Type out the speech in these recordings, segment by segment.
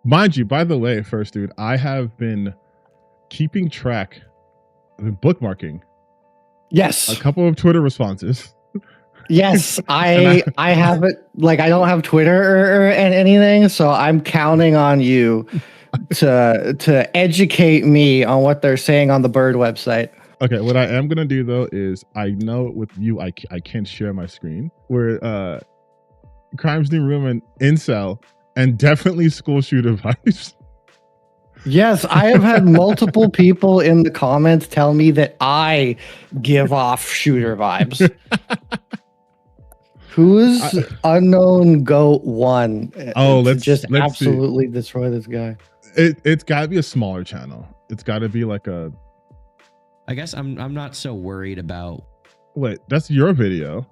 Mind you, by the way, first dude, I have been keeping track, I've been bookmarking Yes. a couple of Twitter responses. Yes, And I have it. Like, I don't have Twitter or anything, so I'm counting on you to educate me on what they're saying on the Bird website. Okay, what I am gonna do though is I know with you I can't share my screen. Where Crimes New Room and Incel and definitely school shooter vibes. Yes, I have had multiple people in the comments tell me that I give off shooter vibes. Who's unknown goat one? Oh, to let's just see. absolutely destroy this guy. It's got to be a smaller channel. It's got to be like a. I guess I'm not so worried about. Wait, that's your video.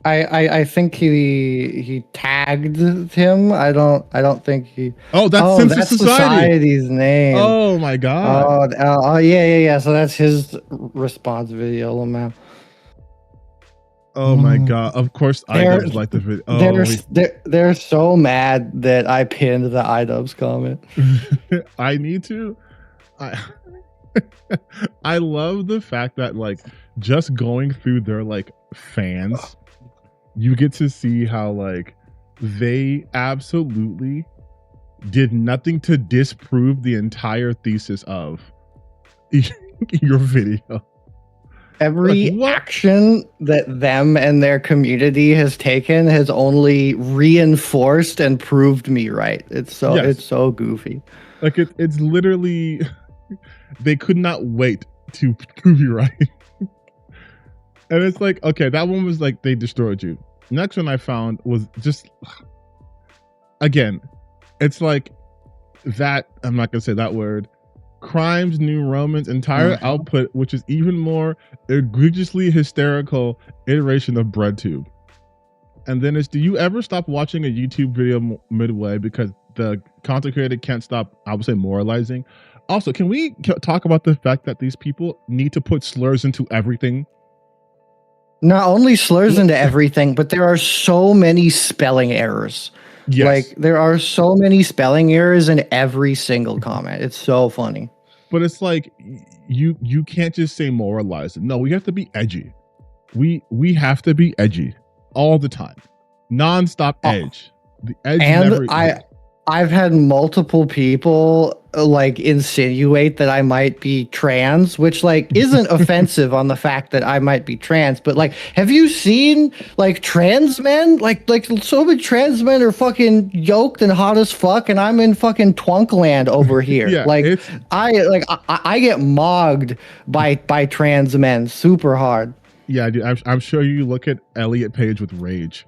I think he tagged him. I don't think he. Oh, that's Society's name. Oh my god. Oh yeah. So that's his response video, Lamau. Oh my god! Of course, iDubbbz like the video. Oh, they're so mad that I pinned the iDubbbz comment. I need to. I love the fact that like just going through their like fans, you get to see how like they absolutely did nothing to disprove the entire thesis of your video. Every action that them and their community has taken has only reinforced and proved me right. It's so goofy. Like it's literally they could not wait to prove you right. And it's like, okay, that one was like they destroyed you. Next one I found was just again, it's like that, I'm not gonna say that word. Crimes New Roman's entire output, which is even more egregiously hysterical iteration of BreadTube. And then it's, do you ever stop watching a YouTube video midway because the content creator can't stop, I would say, moralizing? Also, can we talk about the fact that these people need to put slurs into everything? Not only slurs into everything, but there are so many spelling errors. Yes. Like, there are so many spelling errors in every single comment. It's so funny. But it's like, you can't just say moralize. No, we have to be edgy. We have to be edgy all the time. Non-stop edge. The edge and I've had multiple people like insinuate that I might be trans, which like isn't offensive on the fact that I might be trans, but like, have you seen like trans men? Like so many trans men are fucking yoked and hot as fuck, and I'm in fucking Twonkland over here. Yeah, like I get mogged by trans men super hard. Yeah, dude, I'm sure you look at Elliot Page with rage.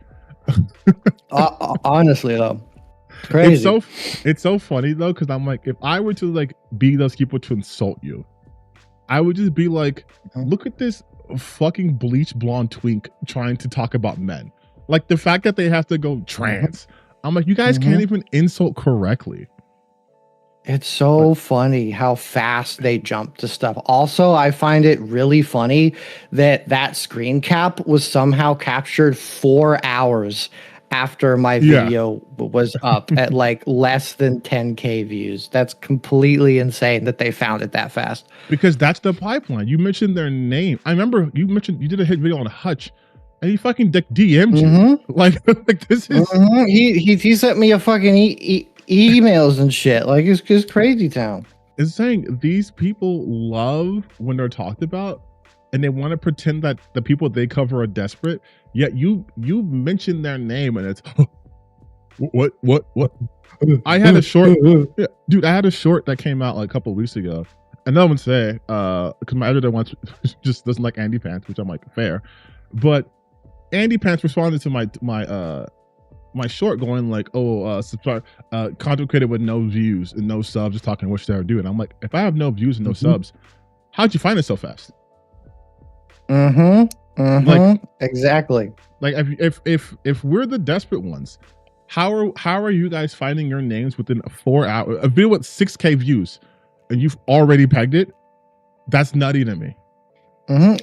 Honestly though. Crazy. It's so funny though, because I'm like, if I were to like be those people to insult you, I would just be like, look at this fucking bleach blonde twink trying to talk about men. Like the fact that they have to go trans. I'm like, you guys can't even insult correctly. It's so funny how fast they jump to stuff. Also, I find it really funny that screen cap was somehow captured 4 hours after my video was up at like less than 10K views. That's completely insane that they found it that fast. Because that's the pipeline. You mentioned their name. I remember you mentioned you did a hit video on Hutch, and he fucking DM'd you. Like this is. He sent me a fucking emails and shit. Like it's crazy town. It's saying these people love when they're talked about, and they want to pretend that the people they cover are desperate. Yet you mention their name, and it's what? I had a short, dude. I had a short that came out like a couple of weeks ago, and no one say because my editor just doesn't like Andy Pants, which I'm like fair, but Andy Pants responded to my short going like, content creator with no views and no subs, just talking what they're doing. I'm like, if I have no views and no subs, how'd you find it so fast? Like, exactly. Like if we're the desperate ones, how are you guys finding your names within 4 hours? A video with 6K views, and you've already pegged it? That's nutty to me.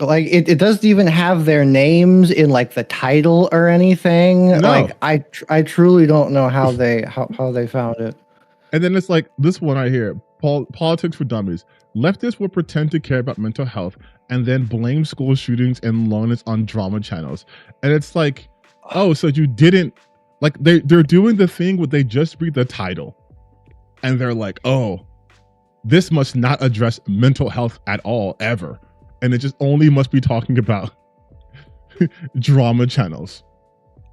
Like it doesn't even have their names in like the title or anything. No. Like I truly don't know how they found it. And then it's like this one right here, politics for dummies. Leftists will pretend to care about mental health and then blame school shootings and loneliness on drama channels. And it's like, oh, so you didn't, like they're doing the thing where they just read the title and they're like, oh, this must not address mental health at all, ever. And it just only must be talking about drama channels.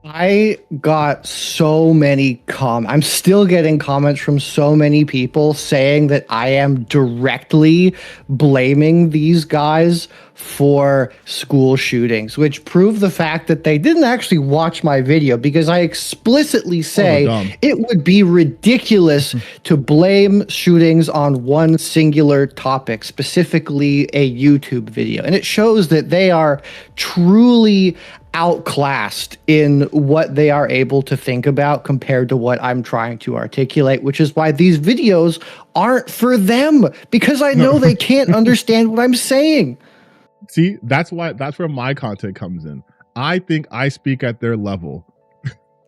I got so many I'm still getting comments from so many people saying that I am directly blaming these guys for school shootings, which prove the fact that they didn't actually watch my video, because I explicitly say it would be ridiculous to blame shootings on one singular topic, specifically a YouTube video. And it shows that they are truly outclassed in what they are able to think about compared to what I'm trying to articulate, which is why these videos aren't for them, because I know they can't understand what I'm saying. See, that's where my content comes in. I think I speak at their level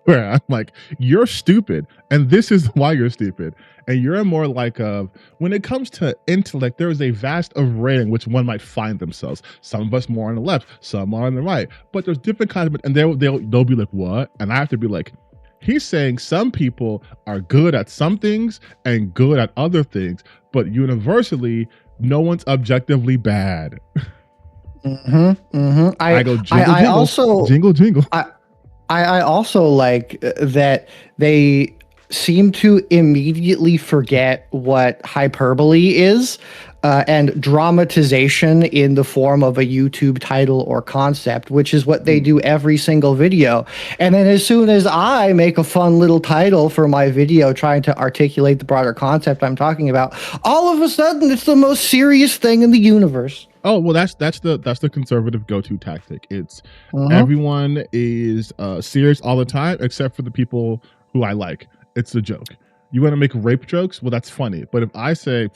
where I'm like, you're stupid, and this is why you're stupid. And you're more like when it comes to intellect, there is a vast array in which one might find themselves. Some of us more on the left, some are on the right. But there's different kinds of, and they'll be like, what? And I have to be like, he's saying some people are good at some things and good at other things, but universally, no one's objectively bad. I go jingle, I also jingle. I also like that they seem to immediately forget what hyperbole is, and dramatization in the form of a YouTube title or concept, which is what they do every single video. And then as soon as I make a fun little title for my video trying to articulate the broader concept I'm talking about, all of a sudden it's the most serious thing in the universe. Oh, well, that's the conservative go-to tactic. It's everyone is serious all the time except for the people who I like. It's a joke. You want to make rape jokes? Well, that's funny. But if I say,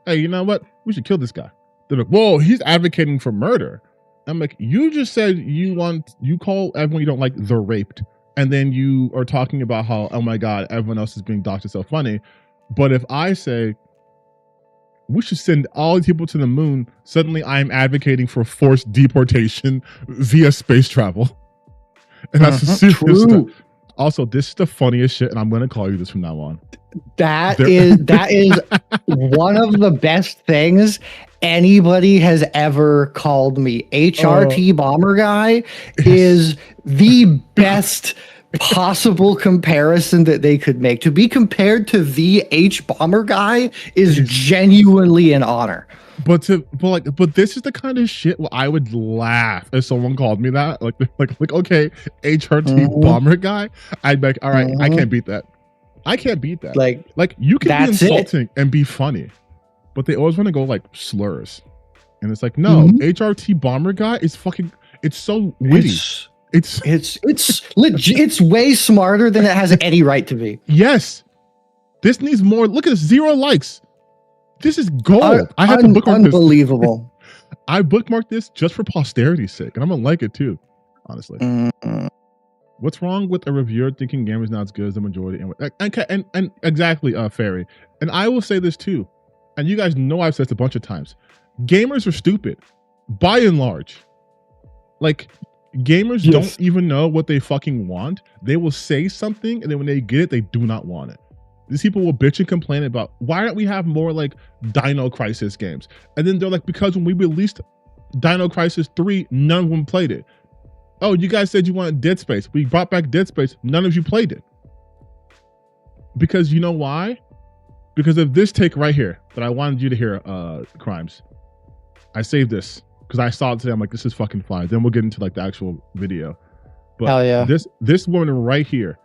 hey, you know what? We should kill this guy. They're like, whoa, he's advocating for murder. I'm like, you just said you call everyone you don't like the raped. And then you are talking about how, oh my God, everyone else is being doxxed so funny. But if I say, we should send all these people to the moon, suddenly I'm advocating for forced deportation via space travel. And that's serious stuff. Also, this is the funniest shit, and I'm going to call you this from now on. That is one of the best things anybody has ever called me. HRT Bomber Guy is the best possible comparison that they could make. To be compared to the H Bomber Guy is genuinely an honor. But this is the kind of shit where I would laugh if someone called me that. Like okay, HRT Bomber Guy. I'd be like, all right, I can't beat that. I can't beat that. Like you can be insulting and be funny, but they always want to go like slurs, and it's like, no, HRT Bomber Guy is fucking. It's so witty. It's legit. It's way smarter than it has any right to be. Yes, this needs more. Look at this, 0 likes. This is gold. I have to bookmark this. Unbelievable. I bookmarked this just for posterity's sake, and I'm gonna like it too, honestly. What's wrong with a reviewer thinking gamers not as good as the majority? And exactly, Fairy. And I will say this too, and you guys know I've said this a bunch of times. Gamers are stupid, by and large. Like, gamers don't even know what they fucking want. They will say something, and then when they get it, they do not want it. These people will bitch and complain about, why don't we have more like Dino Crisis games? And then they're like, because when we released Dino Crisis 3, none of them played it. Oh, you guys said you wanted Dead Space. We brought back Dead Space. None of you played it. Because you know why? Because of this take right here that I wanted you to hear, Crimes. I saved this because I saw it today. I'm like, this is fucking fine. Then we'll get into like the actual video. But hell yeah. This woman right here.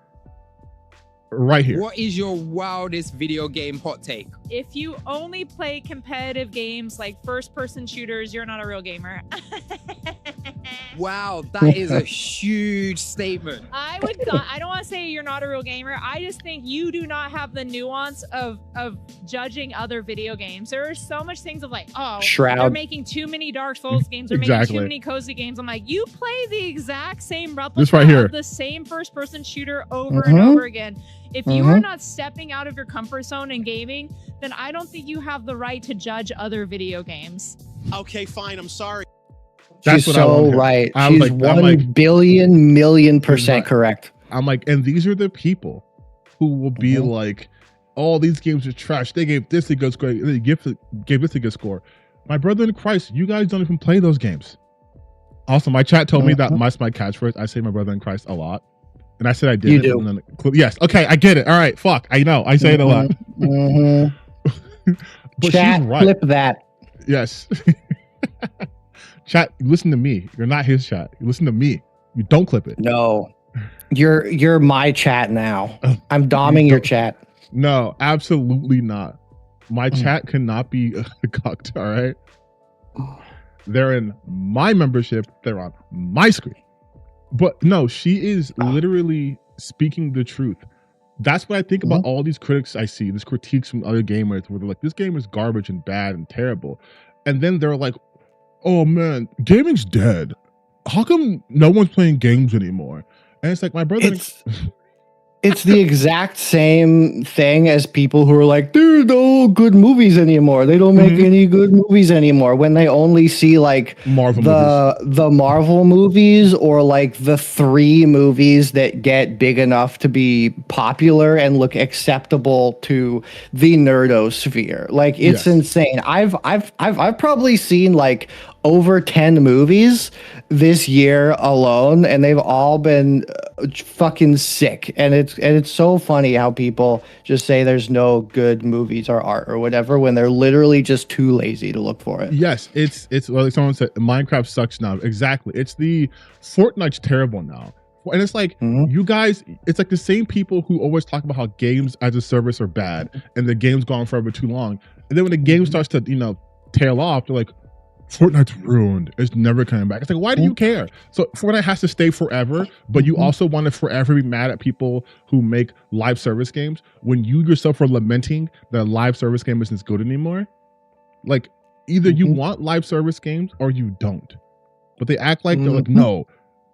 What is your wildest video game hot take? If you only play competitive games like first-person shooters, you're not a real gamer. Wow, that is a huge statement. I would not, I don't want to say you're not a real gamer. I just think you do not have the nuance of judging other video games. There are so much things of like, oh, Shroud. they're making too many Dark Souls games. They're making too many cozy games. I'm like, you play the exact same replica right here. of the same first-person shooter over and over again. If you are not stepping out of your comfort zone in gaming, then I don't think you have the right to judge other video games. Okay, fine. I'm sorry. That's She's what I so want. right. I'm She's like- I'm 1 like- billion million percent correct. I'm like, and these are the people who will be like, "Oh, these games are trash. They gave this a good score. They gave this a good score." My brother in Christ, you guys don't even play those games. Also, my chat told me that my catchphrase. I say my brother in Christ a lot, and I said I did. You it, do. and then, yes. Okay, I get it. All right. Fuck. I know. I say it a lot. But Chat, she's right. flip that. Yes. Chat, listen to me. You're not his chat. You listen to me. You don't clip it. No, you're my chat now. I'm doming your chat. No, absolutely not. My chat cannot be cucked. All right. They're in my membership. They're on my screen. But no, she is literally speaking the truth. That's what I think about all these critics I see, these critiques from other gamers where they're like, this game is garbage and bad and terrible. And then they're like, oh man, gaming's dead. How come no one's playing games anymore? And it's like, my brother... It's the exact same thing as people who are like, there's no good movies anymore. They don't make any good movies anymore, when they only see like the Marvel movies or like the 3 movies that get big enough to be popular and look acceptable to the nerdosphere. Like it's insane. I've probably seen like over 10 movies this year alone, and they've all been fucking sick. And it's so funny how people just say there's no good movies or art or whatever when they're literally just too lazy to look for it. Yes, it's like someone said, Minecraft sucks now. Exactly. It's the Fortnite's terrible now. And it's like, you guys, it's like the same people who always talk about how games as a service are bad and the game's gone forever too long. And then when the game starts to, tail off, they're like, Fortnite's ruined. It's never coming back. It's like, why do you care? So Fortnite has to stay forever, but you also want to forever be mad at people who make live service games when you yourself are lamenting that a live service game isn't as good anymore. Like, either you want live service games or you don't. But they act like they're like, no.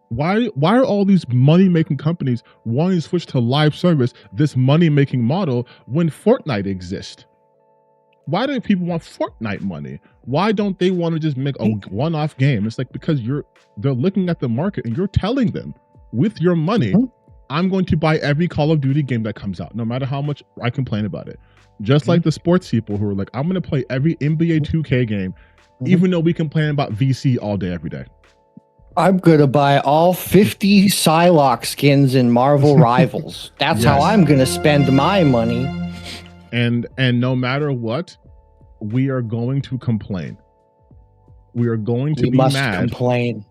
Why are all these money-making companies wanting to switch to live service, this money-making model, when Fortnite exists? Why do people want Fortnite money? Why don't they want to just make a one-off game? It's like, because they're looking at the market and you're telling them, with your money, I'm going to buy every Call of Duty game that comes out, no matter how much I complain about it. Just like the sports people who are like, I'm going to play every NBA 2K game, even though we complain about VC all day, every day. I'm going to buy all 50 Psylocke skins in Marvel Rivals. That's how I'm going to spend my money. And no matter what, we are going to complain. We are going to be mad. Complain.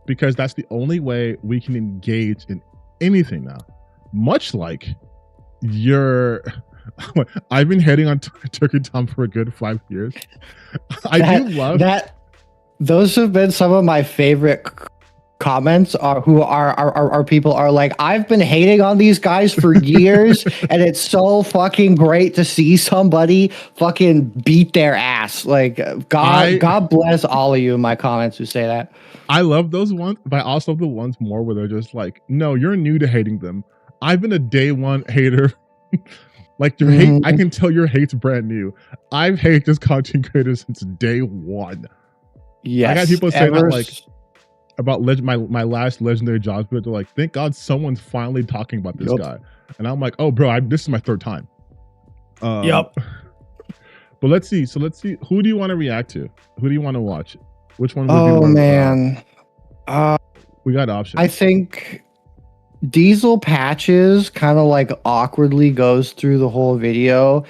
Because that's the only way we can engage in anything now. Much like I've been hating on Turkey Tom for a good 5 years. I do love that. Those have been some of my favorite comments are people are like, I've been hating on these guys for years and it's so fucking great to see somebody fucking beat their ass. Like, God bless all of you in my comments who say that. I love those ones, but I also love the ones more where they're just like, no, you're new to hating them. I've been a day one hater. Like, your hate, I can tell your hate's brand new. I've hated this content creator since day one. Yes, I got people saying that, like, about my last legendary jobs, but they're like, thank God someone's finally talking about this guy. And I'm like, oh, bro, this is my 3rd time. But let's see. So let's see. Who do you want to react to? Who do you want to watch? Which one? Man. We got options. I think Diesel Patches kind of like awkwardly goes through the whole video,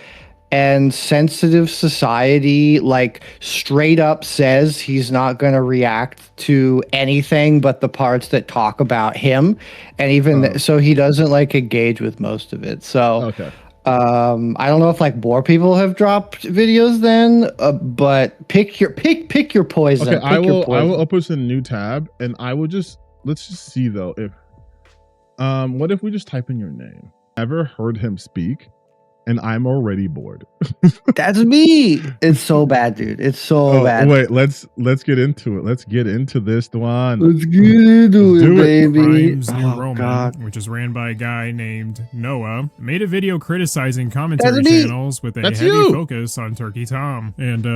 and Sensitive Society like straight up says he's not going to react to anything but the parts that talk about him, and even so he doesn't like engage with most of it. So I don't know if like more people have dropped videos then, but pick your poison. Okay, Pick I your will poison. open a new tab, and I will let's just see though if what if we just type in your name? Ever heard him speak? And I'm already bored. That's me. It's so bad, dude. It's so bad. Wait, let's get into it. Let's get into this one. Let's get into Let's it, do it. baby. Crimes New Oh, Roman, God. which is ran by a guy named Noah, made a video criticizing commentary That's me. channels with a That's heavy you. focus on Turkey Tom. And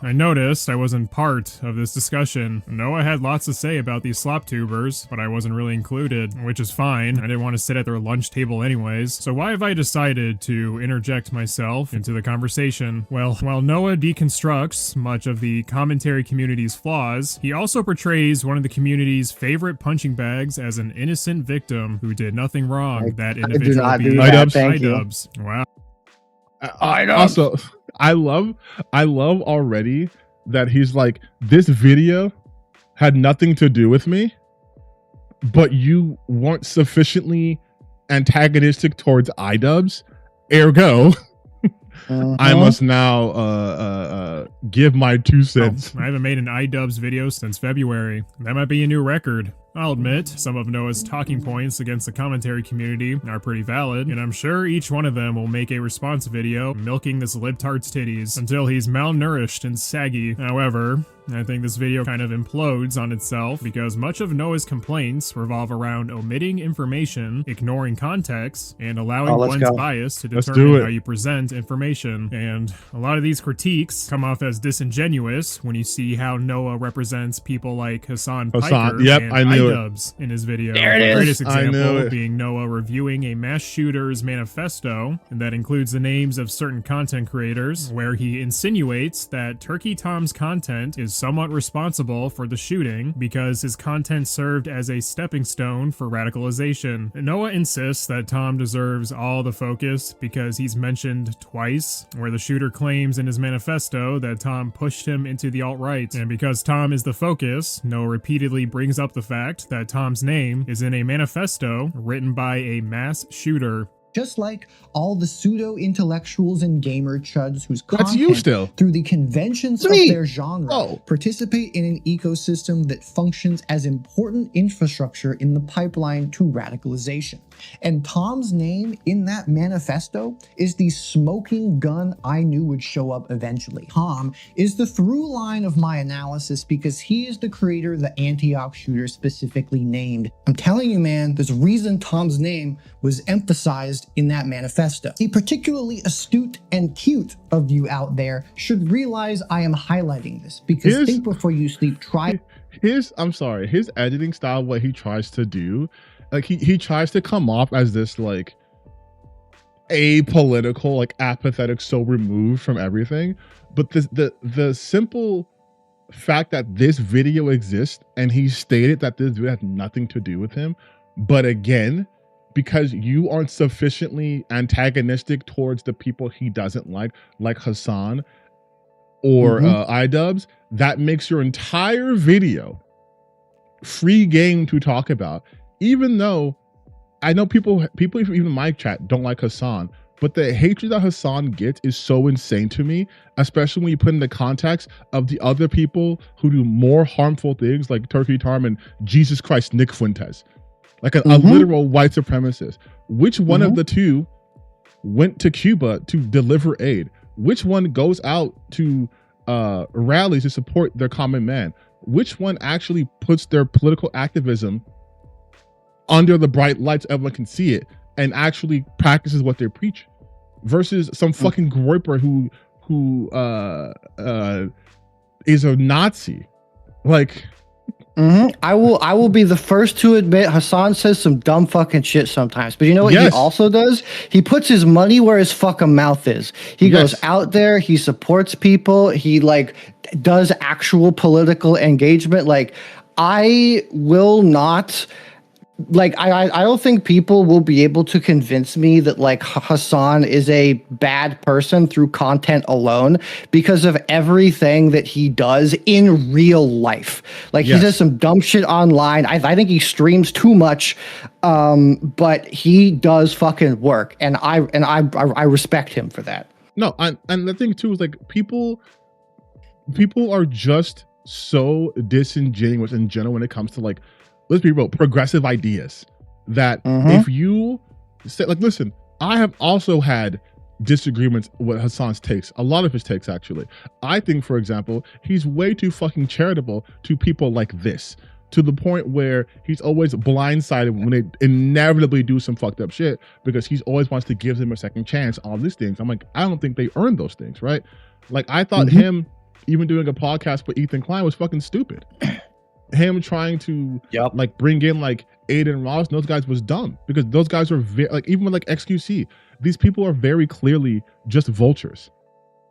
I noticed I wasn't part of this discussion. Noah had lots to say about these slop tubers, but I wasn't really included, which is fine. I didn't want to sit at their lunch table anyways. So why have I decided to interject myself into the conversation? Well, while Noah deconstructs much of the commentary community's flaws, he also portrays one of the community's favorite punching bags as an innocent victim who did nothing wrong. That I individual do not do being that. Thank you. iDubbbz. Wow. Also, I love already that he's like, this video had nothing to do with me, but you weren't sufficiently antagonistic towards iDubbbz, ergo I must now give my 2 cents. I haven't made an iDubbbz video since February. That might be a new record. I'll admit, some of Noah's talking points against the commentary community are pretty valid, and I'm sure each one of them will make a response video milking this libtard's titties until he's malnourished and saggy. However, I think this video kind of implodes on itself because much of Noah's complaints revolve around omitting information, ignoring context, and allowing let's one's go. bias to Let's do determine it. how you present information. And a lot of these critiques come off as disingenuous when you see how Noah represents people like Hassan Piker yep, and I knew it. iDubbbz in his video. There it The is. greatest I knew example it. being Noah reviewing a mass shooter's manifesto, and that includes the names of certain content creators, where he insinuates that Turkey Tom's content is somewhat responsible for the shooting because his content served as a stepping stone for radicalization. Noah insists that Tom deserves all the focus because he's mentioned twice, where the shooter claims in his manifesto that Tom pushed him into the alt-right. And because Tom is the focus, Noah repeatedly brings up the fact that Tom's name is in a manifesto written by a mass shooter. Just like all the pseudo-intellectuals and gamer chuds whose That's you content, still. through the conventions of Me. their genre, Oh. participate in an ecosystem that functions as important infrastructure in the pipeline to radicalization. And Tom's name in that manifesto is the smoking gun I knew would show up eventually. Tom is the through line of my analysis because he is the creator the Antioch shooter specifically named. I'm telling you, man, there's a reason Tom's name was emphasized in that manifesto. A particularly astute and cute of you out there should realize I am highlighting this because think before you sleep, try. His editing style, what he tries to do, like he tries to come off as this like apolitical, like apathetic, so removed from everything. But the simple fact that this video exists and he stated that this video has nothing to do with him, but again, because you aren't sufficiently antagonistic towards the people he doesn't like Hassan or iDubbbz, that makes your entire video free game to talk about. Even though I know people even in my chat don't like Hassan, but the hatred that Hassan gets is so insane to me, especially when you put in the context of the other people who do more harmful things like Turkey Tom and Jesus Christ Nick Fuentes, like a literal white supremacist. Which one of the two went to Cuba to deliver aid? Which one goes out to rallies to support their common man? Which one actually puts their political activism under the bright lights, everyone can see it, and actually practices what they preach, versus some fucking groiper who is a Nazi? Like, I will be the first to admit Hassan says some dumb fucking shit sometimes. But you know what he also does? He puts his money where his fucking mouth is. He goes out there, he supports people, he like does actual political engagement. Like, I will not like I don't think people will be able to convince me that like Hassan is a bad person through content alone because of everything that he does in real life. Like he does some dumb shit online. I think he streams too much, but he does fucking work, and I respect him for that. No, and the thing too is like people are just so disingenuous in general when it comes to like, let's be real, progressive ideas that if you say like, listen, I have also had disagreements with Hassan's takes, a lot of his takes actually. I think, for example, he's way too fucking charitable to people like this, to the point where he's always blindsided when they inevitably do some fucked up shit because he's always wants to give them a second chance on these things. I'm like, I don't think they earned those things, right? Like I thought him even doing a podcast with Ethan Klein was fucking stupid. Him trying to like bring in like Aiden Ross, those guys was dumb because those guys are like, even with like XQC, these people are very clearly just vultures.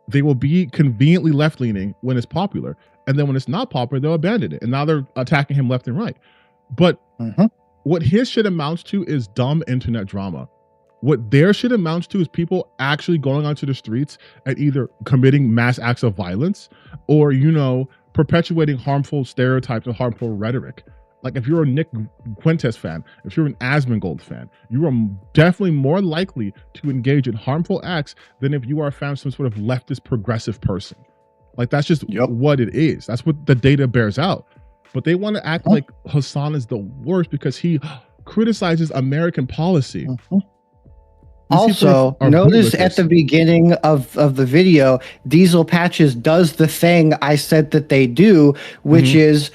They will be conveniently left-leaning when it's popular, and then when it's not popular, they'll abandon it. And now they're attacking him left and right. But what his shit amounts to is dumb internet drama. What their shit amounts to is people actually going onto the streets and either committing mass acts of violence or, you know, perpetuating harmful stereotypes and harmful rhetoric. Like if you're a Nick Fuentes fan, if you're an Asmongold fan, you are definitely more likely to engage in harmful acts than if you are a fan of some sort of leftist progressive person. Like that's just what it is. That's what the data bears out. But they want to act like Hassan is the worst because he criticizes American policy. Also, notice at the beginning of the video, Diesel Patches does the thing I said that they do, which is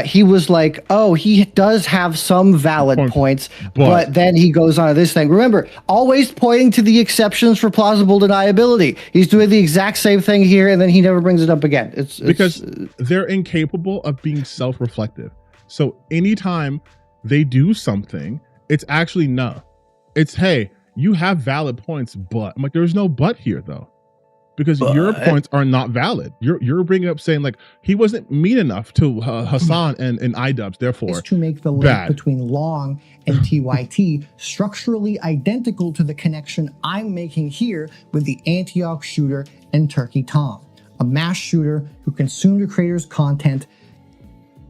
he was like, oh, he does have some valid points, but then he goes on to this thing. Remember, always pointing to the exceptions for plausible deniability. He's doing the exact same thing here, and then he never brings it up again. It's because they're incapable of being self-reflective. So anytime they do something, it's actually no. It's, hey, you have valid points, but I'm like, there's no but here though, because your points are not valid. You're bringing up saying like he wasn't mean enough to Hassan and iDubbbz, therefore is to make the link between Long and TYT structurally identical to the connection I'm making here with the Antioch shooter and Turkey Tom, a mass shooter who consumed a creator's content,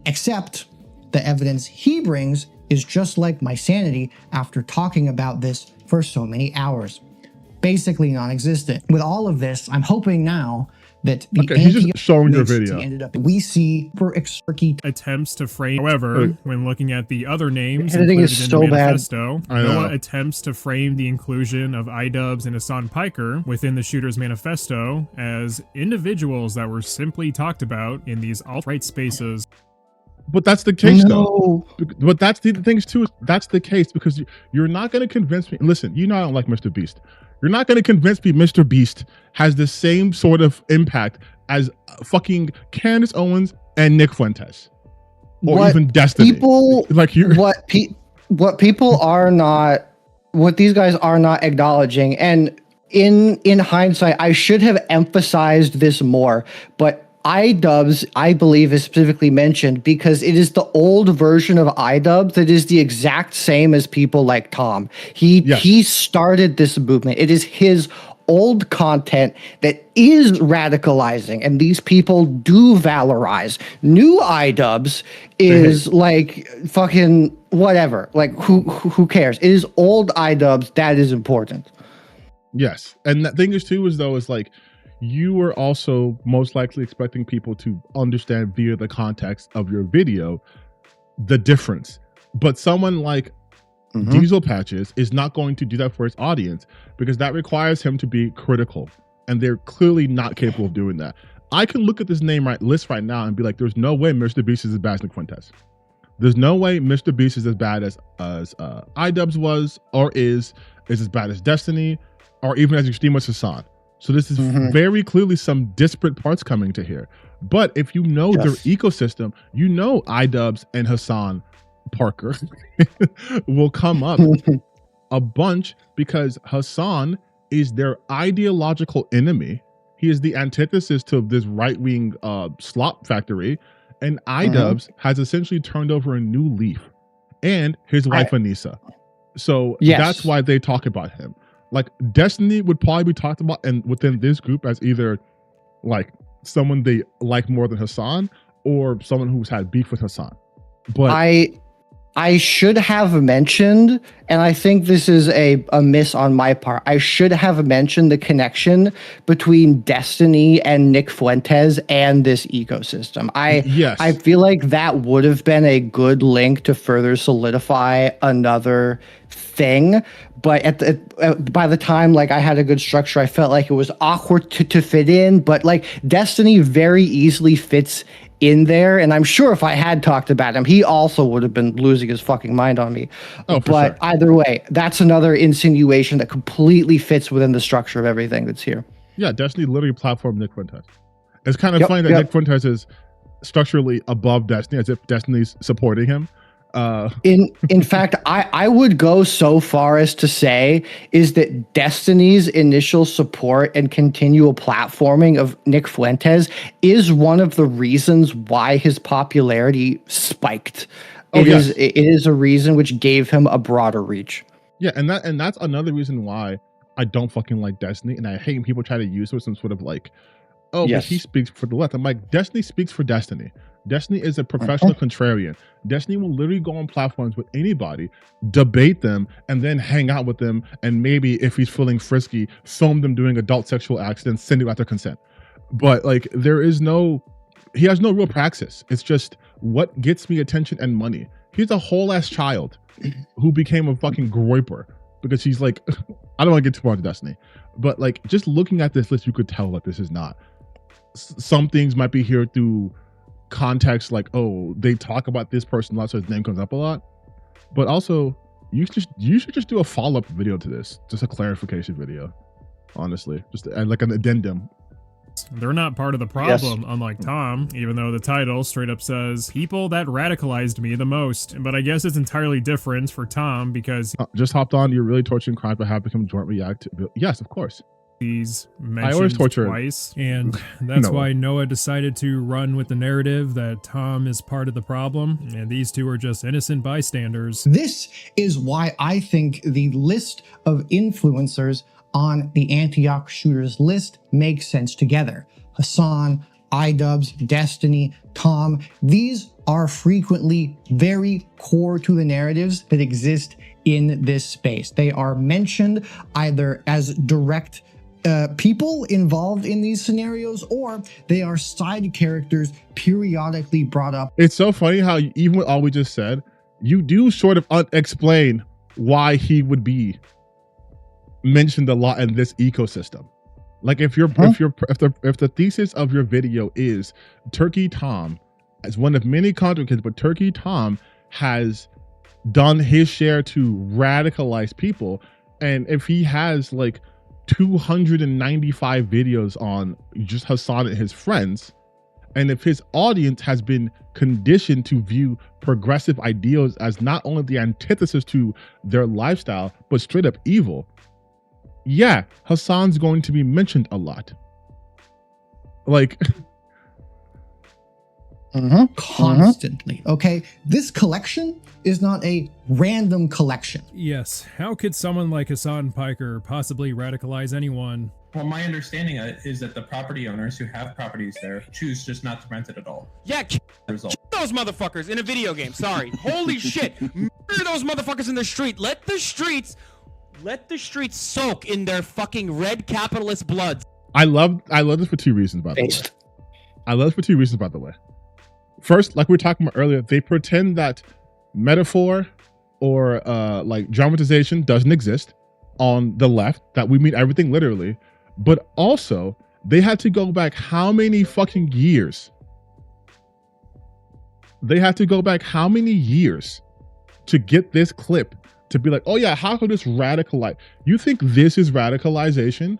except the evidence he brings is just like my sanity after talking about this for so many hours. Basically non-existent. With all of this, I'm hoping now that the he's just showing your video. Ended up, we see for attempts to frame. However, when looking at the other names editing included is in so the bad. manifesto, Noah attempts to frame the inclusion of iDubbbz and Hassan Piker within the shooter's manifesto as individuals that were simply talked about in these alt-right spaces. But that's the case though. But that's the things too. That's the case because you're not going to convince me. Listen, you know I don't like Mr. Beast. You're not going to convince me Mr. Beast has the same sort of impact as fucking Candace Owens and Nick Fuentes, or even Destiny. People like what people are not, what these guys are not acknowledging, and in hindsight, I should have emphasized this more, but iDubbbz, I believe, is specifically mentioned because it is the old version of iDubbbz that is the exact same as people like Tom. He started this movement. It is his old content that is radicalizing, and these people do valorize. New iDubbbz is like fucking whatever. Like who cares? It is old iDubbbz that is important. Yes, and the thing is too is though is like, you were also most likely expecting people to understand via the context of your video the difference. But someone like Diesel Patches is not going to do that for his audience because that requires him to be critical. And they're clearly not capable of doing that. I can look at this list right now and be like, there's no way Mr. Beast is as bad as Nick Fuentes. There's no way Mr. Beast is as bad as iDubbbz was or is as bad as Destiny or even as extreme as Hassan. So this is very clearly some disparate parts coming to here. But if you know their ecosystem, you know iDubbbz and Hassan Parker will come up a bunch because Hassan is their ideological enemy. He is the antithesis to this right-wing slop factory. And iDubbbz has essentially turned over a new leaf. and his wife Anissa. So Yes. that's why they talk about him. Like Destiny would probably be talked about and within this group as either like someone they like more than Hassan or someone who's had beef with Hassan. But I should have mentioned, and I think this is a miss on my part, I should have mentioned the connection between Destiny and Nick Fuentes and this ecosystem. I feel like that would have been a good link to further solidify another thing. But by the time like I had a good structure, I felt like it was awkward to fit in. But like Destiny very easily fits in there, and I'm sure if I had talked about him, he also would have been losing his fucking mind on me. But sure. Either way, that's another insinuation that completely fits within the structure of everything that's here. Yeah, Destiny literally platformed Nick Fuentes. It's kind of funny that Nick Fuentes is structurally above Destiny, as if Destiny's supporting him. In fact, I would go so far as to say is that Destiny's initial support and continual platforming of Nick Fuentes is one of the reasons why his popularity spiked. It is a reason which gave him a broader reach. Yeah, and that's another reason why I don't fucking like Destiny, and I hate when people try to use it with some sort of like, but he speaks for the left. I'm like, Destiny speaks for Destiny. Destiny is a professional contrarian. Destiny will literally go on platforms with anybody, debate them, and then hang out with them. And maybe if he's feeling frisky, film them doing adult sexual acts, then send it out their consent. But like, he has no real praxis. It's just what gets me attention and money. He's a whole ass child who became a fucking groiper because he's like, I don't want to get too far into Destiny, but like just looking at this list, you could tell that this is not. Some things might be here through context, like, oh, they talk about this person a lot, so his name comes up a lot. But also, you should just do a follow-up video to this, just a clarification video, honestly, just like an addendum. They're not part of the problem, unlike Tom, even though the title straight up says people that radicalized me the most. But I guess it's entirely different for Tom because just hopped on. You're really torturing crime, but have become joint react. Yes, of course. He's mentioned twice, and that's why Noah decided to run with the narrative that Tom is part of the problem, and these two are just innocent bystanders. This is why I think the list of influencers on the Antioch shooters list makes sense together. Hassan, iDubbbz, Destiny, Tom, these are frequently very core to the narratives that exist in this space. They are mentioned either as direct people involved in these scenarios, or they are side characters periodically brought up. It's so funny how even with all we just said, you do sort of explain why he would be mentioned a lot in this ecosystem. Like if the thesis of your video is Turkey Tom as one of many content creators, but Turkey Tom has done his share to radicalize people, and if he has like 295 videos on just Hassan and his friends, and if his audience has been conditioned to view progressive ideals as not only the antithesis to their lifestyle, but straight up evil, yeah, Hassan's going to be mentioned a lot. Like, constantly. Okay, this collection is not a random collection. Yes, how could someone like Hassan Piker possibly radicalize anyone? Well, my understanding is that the property owners who have properties there choose just not to rent it at all. Yeah, kill those motherfuckers in a video game. Sorry. Holy shit. Murder those motherfuckers in the street. Let the streets soak in their fucking red capitalist blood. I love this for two reasons, by the way. I love it for two reasons, by the way. First, like we were talking about earlier, they pretend that metaphor or like dramatization doesn't exist on the left, that we mean everything literally, but also they had to go back how many fucking years? They had to go back how many years to get this clip to be like, oh yeah, how could this radicalize? You think this is radicalization?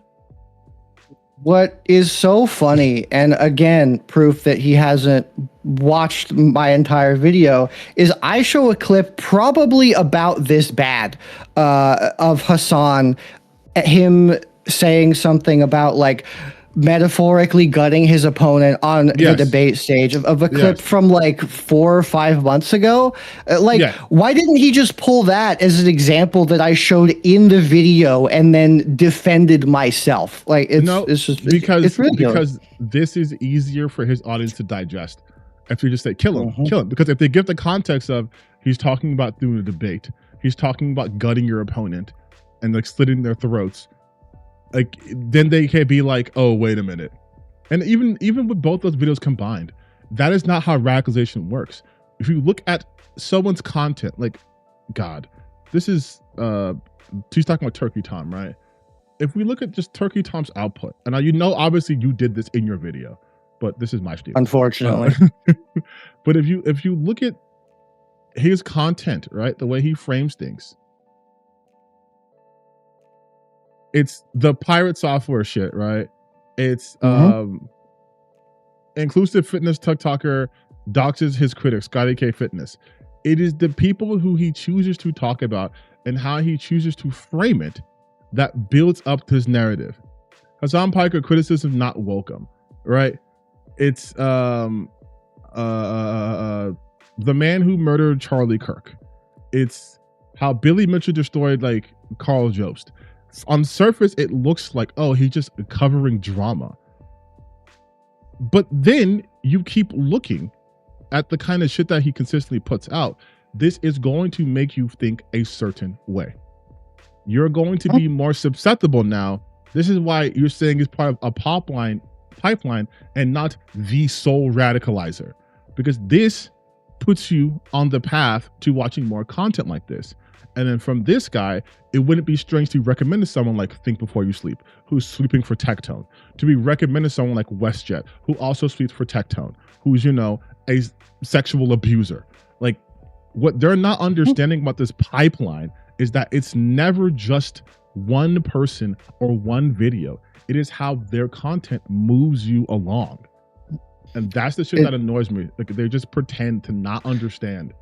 What is so funny, and again, proof that he hasn't watched my entire video, is I show a clip probably about this bad of Hassan, him saying something about like, metaphorically gutting his opponent on the debate stage of a clip from like 4 or 5 months ago. Why didn't he just pull that as an example that I showed in the video and then defended myself? Like, it's just because ridiculous. this is easier for his audience to digest. If you just say kill him, kill him, because if they give the context of he's talking about through the debate, he's talking about gutting your opponent and like slitting their throats, like then they can be like, oh wait a minute. And even with both those videos combined, that is not how radicalization works. If you look at someone's content, like, God, this is he's talking about Turkey Tom, right? If we look at just Turkey Tom's output, and obviously you did this in your video, but this is my spiel. Unfortunately. But if you look at his content, right, the way he frames things, it's the pirate software shit, right? It's inclusive fitness TikToker doxes his critics, Scotty K Fitness. It is the people who he chooses to talk about and how he chooses to frame it that builds up his narrative. Hassan Piker criticism not welcome, right? It's the man who murdered Charlie Kirk. It's how Billy Mitchell destroyed like Carl Jost. On surface, it looks like, oh, he's just covering drama. But then you keep looking at the kind of shit that he consistently puts out. This is going to make you think a certain way. You're going to be more susceptible now. This is why you're saying he's part of a pipeline and not the sole radicalizer, because this puts you on the path to watching more content like this. And then from this guy, it wouldn't be strange to recommend to someone like Think Before You Sleep, who's sleeping for Tectone, to be recommended to someone like WestJet, who also sleeps for Tectone, who's, a sexual abuser. Like, what they're not understanding about this pipeline is that it's never just one person or one video. It is how their content moves you along. And that's the shit that annoys me. Like, they just pretend to not understand.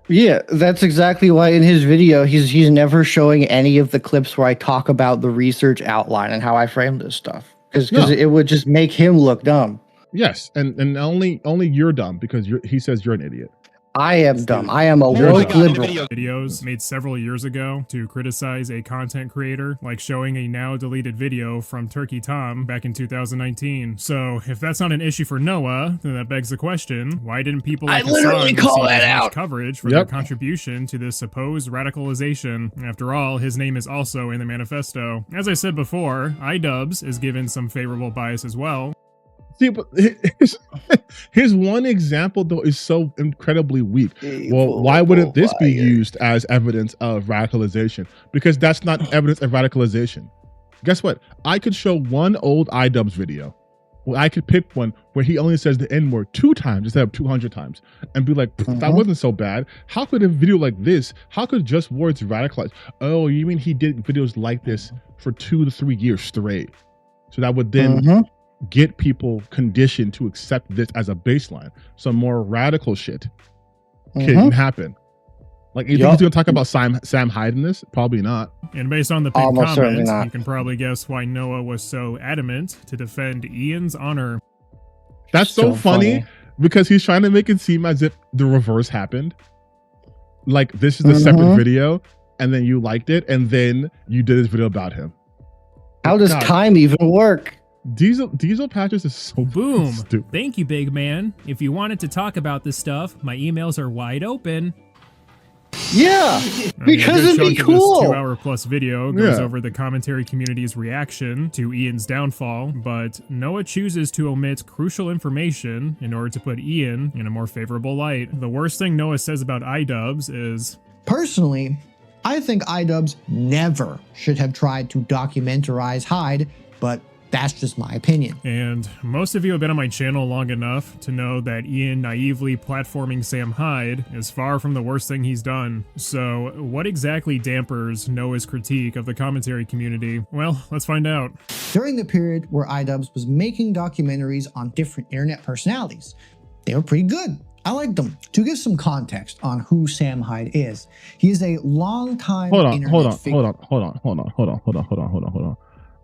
Yeah, that's exactly why in his video he's never showing any of the clips where I talk about the research outline and how I frame this stuff, because it would just make him look dumb. Yes, and only you're dumb because he says you're an idiot. I am dumb. I am a woke liberal. Videos made several years ago to criticize a content creator, like showing a now deleted video from Turkey Tom back in 2019. So if that's not an issue for Noah, then that begs the question: why didn't people like Hassan receive as much coverage for their contribution to this supposed radicalization? After all, his name is also in the manifesto. As I said before, iDubbbz is given some favorable bias as well. See, but his one example though is so incredibly weak. Well, why wouldn't this be used as evidence of radicalization? Because that's not evidence of radicalization. Guess what? I could show one old iDubbbz video. Well, I could pick one where he only says the N-word 2 times instead of 200 times and be like, that wasn't so bad. How could a video like this, how could just words radicalize? Oh, you mean he did videos like this for 2 to 3 years straight? So that would then get people conditioned to accept this as a baseline. Some more radical shit can happen. Like, you think he's gonna talk about Sam Hyde in this? Probably not. And based on the pinned comment, you can probably guess why Noah was so adamant to defend Ian's honor. That's so funny because he's trying to make it seem as if the reverse happened. Like, this is a separate video, and then you liked it, and then you did this video about him. How does time even work? Diesel Patches is so boom. Stupid. Thank you, big man. If you wanted to talk about this stuff, my emails are wide open. Yeah, because it'd be cool. This 2-hour-plus video goes over the commentary community's reaction to Ian's downfall, but Noah chooses to omit crucial information in order to put Ian in a more favorable light. The worst thing Noah says about iDubbbz is, personally, I think iDubbbz never should have tried to documentarize Hyde, but that's just my opinion. And most of you have been on my channel long enough to know that Ian naively platforming Sam Hyde is far from the worst thing he's done. So what exactly dampers Noah's critique of the commentary community? Well, let's find out. During the period where iDubbbz was making documentaries on different internet personalities, they were pretty good. I liked them. To give some context on who Sam Hyde is, he is a long-time internet figure. Hold on.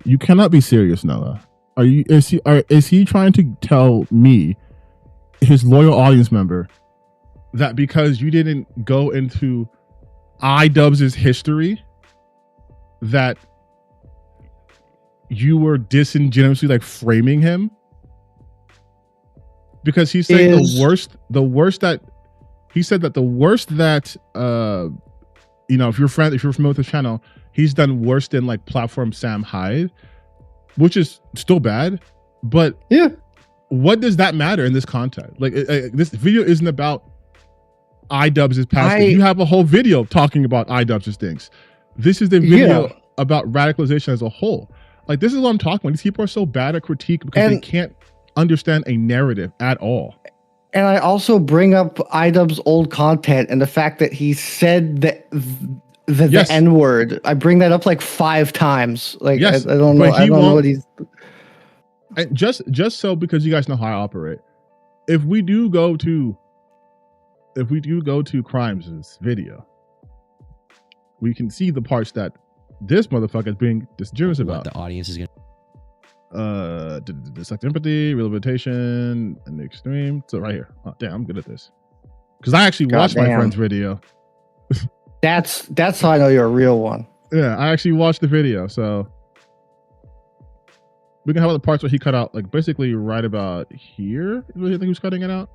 You cannot be serious, Noah. Is he trying to tell me, his loyal audience member, that because you didn't go into iDubbbz's history, that you were disingenuously like framing him? Because he's saying the worst that he said that the worst that if you're familiar with the channel, he's done worse than like platform Sam Hyde, which is still bad. But yeah, what does that matter in this content? Like this video isn't about iDubbbz's past. You have a whole video talking about iDubbbz's things. This is the video about radicalization as a whole. Like, this is what I'm talking about. These people are so bad at critique because they can't understand a narrative at all. And I also bring up iDubbbz's old content and the fact that he said the N-word. I bring that up like 5 times. Like, I don't know. I don't know what he's... And just so, because you guys know how I operate, if we do go to Crimes' video, we can see the parts that this motherfucker is being disingenuous about. The audience is gonna select empathy, rehabilitation, and the extreme. So right here. Oh, damn, I'm good at this. Because I actually watched my friend's video. That's how I know you're a real one. Yeah, I actually watched the video, so we can have the parts where he cut out, like basically right about here. I think he was cutting it out.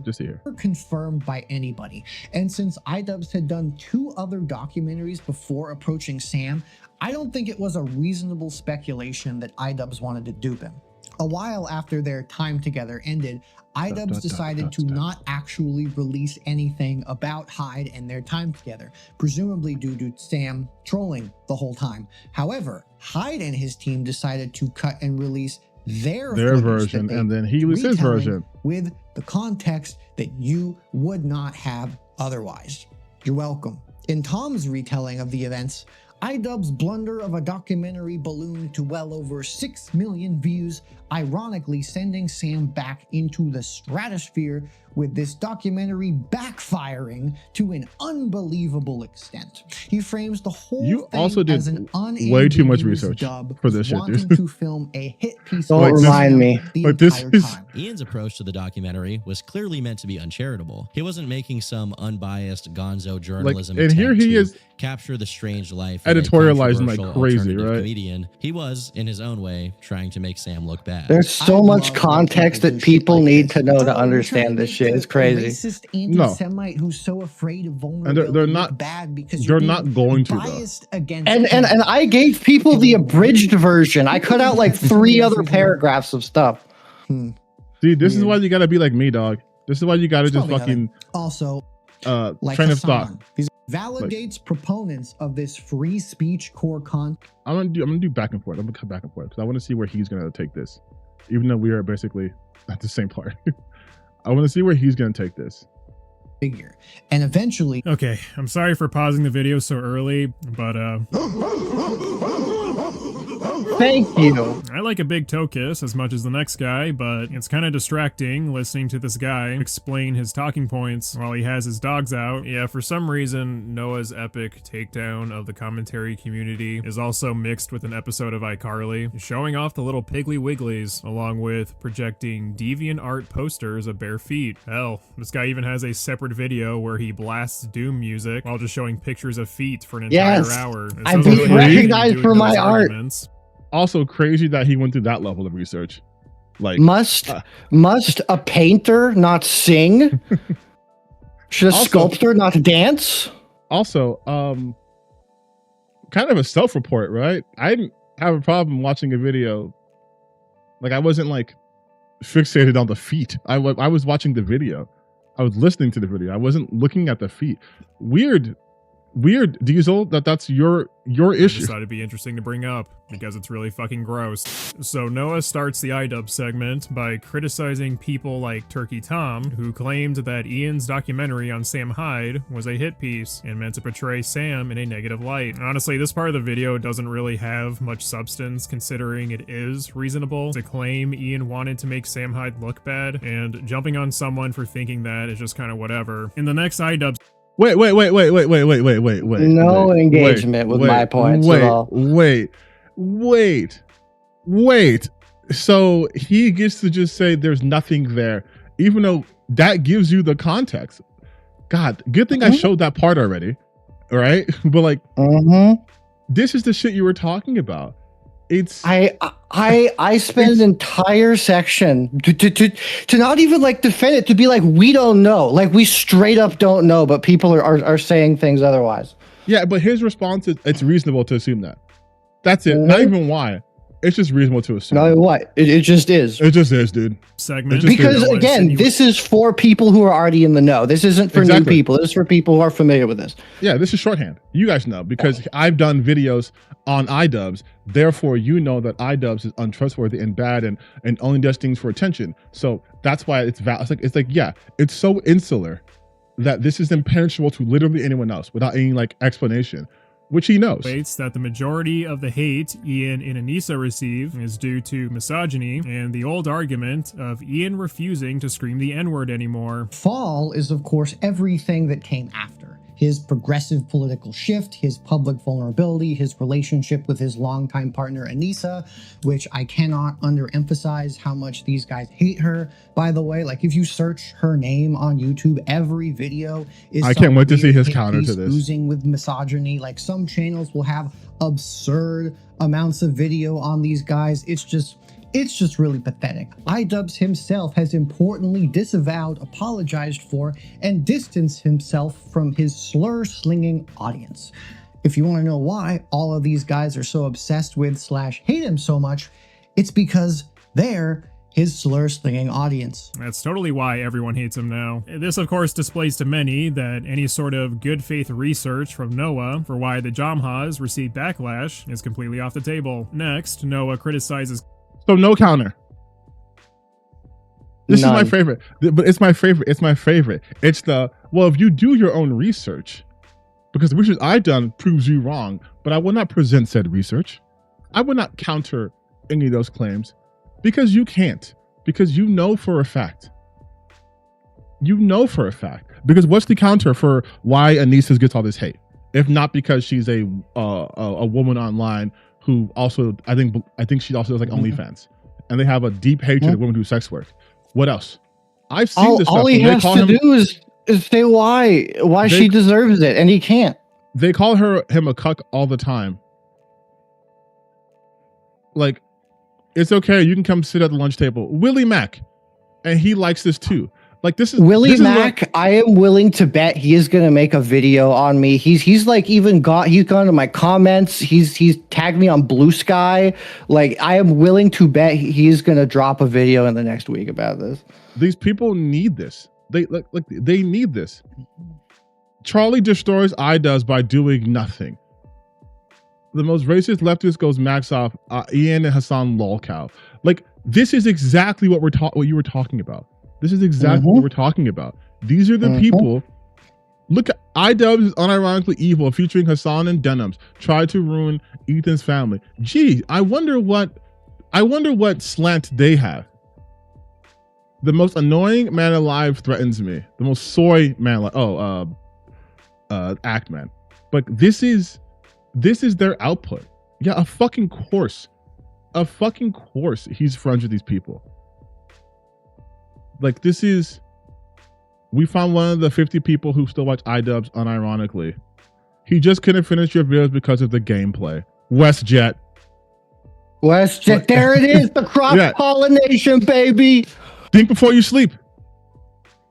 Just here. Confirmed by anybody. And since iDubbbz had done 2 other documentaries before approaching Sam, I don't think it was a reasonable speculation that iDubbbz wanted to dupe him. A while after their time together ended, iDubbbz decided to not actually release anything about Hyde and their time together, presumably due to Sam trolling the whole time. However, Hyde and his team decided to cut and release their version, and then he released his version with the context that you would not have otherwise. You're welcome. In Tom's retelling of the events, iDubbbz's blunder of a documentary ballooned to well over 6 million views, ironically sending Sam back into the stratosphere, with this documentary backfiring to an unbelievable extent. He frames the whole thing as an way too much research for this shit, wanting dude. to film a hit piece. Don't remind me. The entire time. Ian's approach to the documentary was clearly meant to be uncharitable. He wasn't making some unbiased gonzo journalism and here he is capture the strange life editorializing like crazy, right? Comedian. He was, in his own way, trying to make Sam look bad. There's so much context that people need to know to understand this shit. It's crazy. Racist anti-Semite who's so afraid of vulnerability, and they're not bad because they're not going to though. And I gave people the abridged version. I cut out like 3 other paragraphs of stuff. See, this is why you gotta be like me, dog. This is why you gotta just fucking also like train of thought. Validates proponents of this free speech core content. I'm gonna do back and forth. I'm gonna cut back and forth because I want to see where he's gonna take this, even though we are basically at the same part. I want to see where he's gonna take this. Figure. And eventually. Okay, I'm sorry for pausing the video so early, but Thank you. I like a big toe kiss as much as the next guy, but it's kind of distracting listening to this guy explain his talking points while he has his dogs out. Yeah, for some reason, Noah's epic takedown of the commentary community is also mixed with an episode of iCarly, showing off the little Piggly Wigglies, along with projecting DeviantArt posters of bare feet. Hell, this guy even has a separate video where he blasts Doom music while just showing pictures of feet for an entire hour. I'm being recognized for my art. Also crazy that he went through that level of research. Like, must a painter not sing? Should a sculptor not dance? Also, kind of a self-report, right? I didn't have a problem watching a video. Like, I wasn't like fixated on the feet. I was watching the video. I was listening to the video. I wasn't looking at the feet. Weird, Diesel, that's your issue. I just thought it'd be interesting to bring up because it's really fucking gross. So Noah starts the iDubbbz segment by criticizing people like Turkey Tom, who claimed that Ian's documentary on Sam Hyde was a hit piece and meant to portray Sam in a negative light. Honestly, this part of the video doesn't really have much substance, considering it is reasonable to claim Ian wanted to make Sam Hyde look bad, and jumping on someone for thinking that is just kind of whatever. In the next iDubbbz Wait. No engagement with my points at all. Wait. So he gets to just say there's nothing there, even though that gives you the context. God, good thing I showed that part already, right? But like, this is the shit you were talking about. It's I spent an entire section to not even like defend it, to be like, we don't know, like we straight up don't know, but people are saying things otherwise. Yeah, but his response is it's reasonable to assume that. That's it. Not even why. It's just reasonable to assume. No, what? It just is. It just is, dude. Segment. Because again, this is for people who are already in the know. This isn't for new people. This is for people who are familiar with this. Yeah, this is shorthand. You guys know because I've done videos on iDubbbz. Therefore, you know that iDubbbz is untrustworthy and bad and only does things for attention. So that's why it's valid. It's like, yeah, it's so insular that this is impenetrable to literally anyone else without any like explanation, which he knows. States that the majority of the hate Ian and Anissa receive is due to misogyny and the old argument of Ian refusing to scream the N-word anymore. Fall is, of course, everything that came after. His progressive political shift, his public vulnerability, his relationship with his longtime partner Anissa, which I cannot underemphasize how much these guys hate her. By the way, like if you search her name on YouTube, every video is I can't wait to see his counter to this. Oozing with misogyny. Like some channels will have absurd amounts of video on these guys. It's just really pathetic. iDubbbz himself has importantly disavowed, apologized for, and distanced himself from his slur-slinging audience. If you want to know why all of these guys are so obsessed with / hate him so much, it's because they're his slur-slinging audience. That's totally why everyone hates him now. This, of course, displays to many that any sort of good faith research from Noah for why the Jamhas received backlash is completely off the table. Next, Noah criticizes. So no counter. This is my favorite, but it's my favorite. It's my favorite. It's the, well, if you do your own research, because the research I've done proves you wrong, but I will not present said research. I will not counter any of those claims because you can't, because you know for a fact. You know for a fact. Because what's the counter for why Anissa gets all this hate? If not because she's a woman online who also, I think she also does like OnlyFans, and they have a deep hatred of women who do sex work. What else? I've seen this stuff. All he has to do is say why she deserves it, and he can't. They call him a cuck all the time. Like, it's okay. You can come sit at the lunch table. Willie Mack, and he likes this too. Like this is Willie Mack. I am willing to bet he is going to make a video on me. He's like he's gone to my comments. He's tagged me on Blue Sky. Like I am willing to bet he's going to drop a video in the next week about this. These people need this. They need this. Charlie destroys iDubbbz by doing nothing. The most racist leftist goes max off. Ian and Hassan lolcow. Like this is exactly what what you were talking about. This is exactly what we're talking about. These are the people. Look, iDubbbz is unironically evil, featuring Hassan and Denims. Tried to ruin Ethan's family. Gee, I wonder what slant they have. The most annoying man alive threatens me. The most soy man alive. Act man. But this is their output. Yeah, a fucking course. A fucking course. He's friends with these people. Like this is, we found one of the 50 people who still watch iDubbbz unironically. He just couldn't finish your videos because of the gameplay. WestJet, there it is, the cross-pollination, baby. Think before you sleep.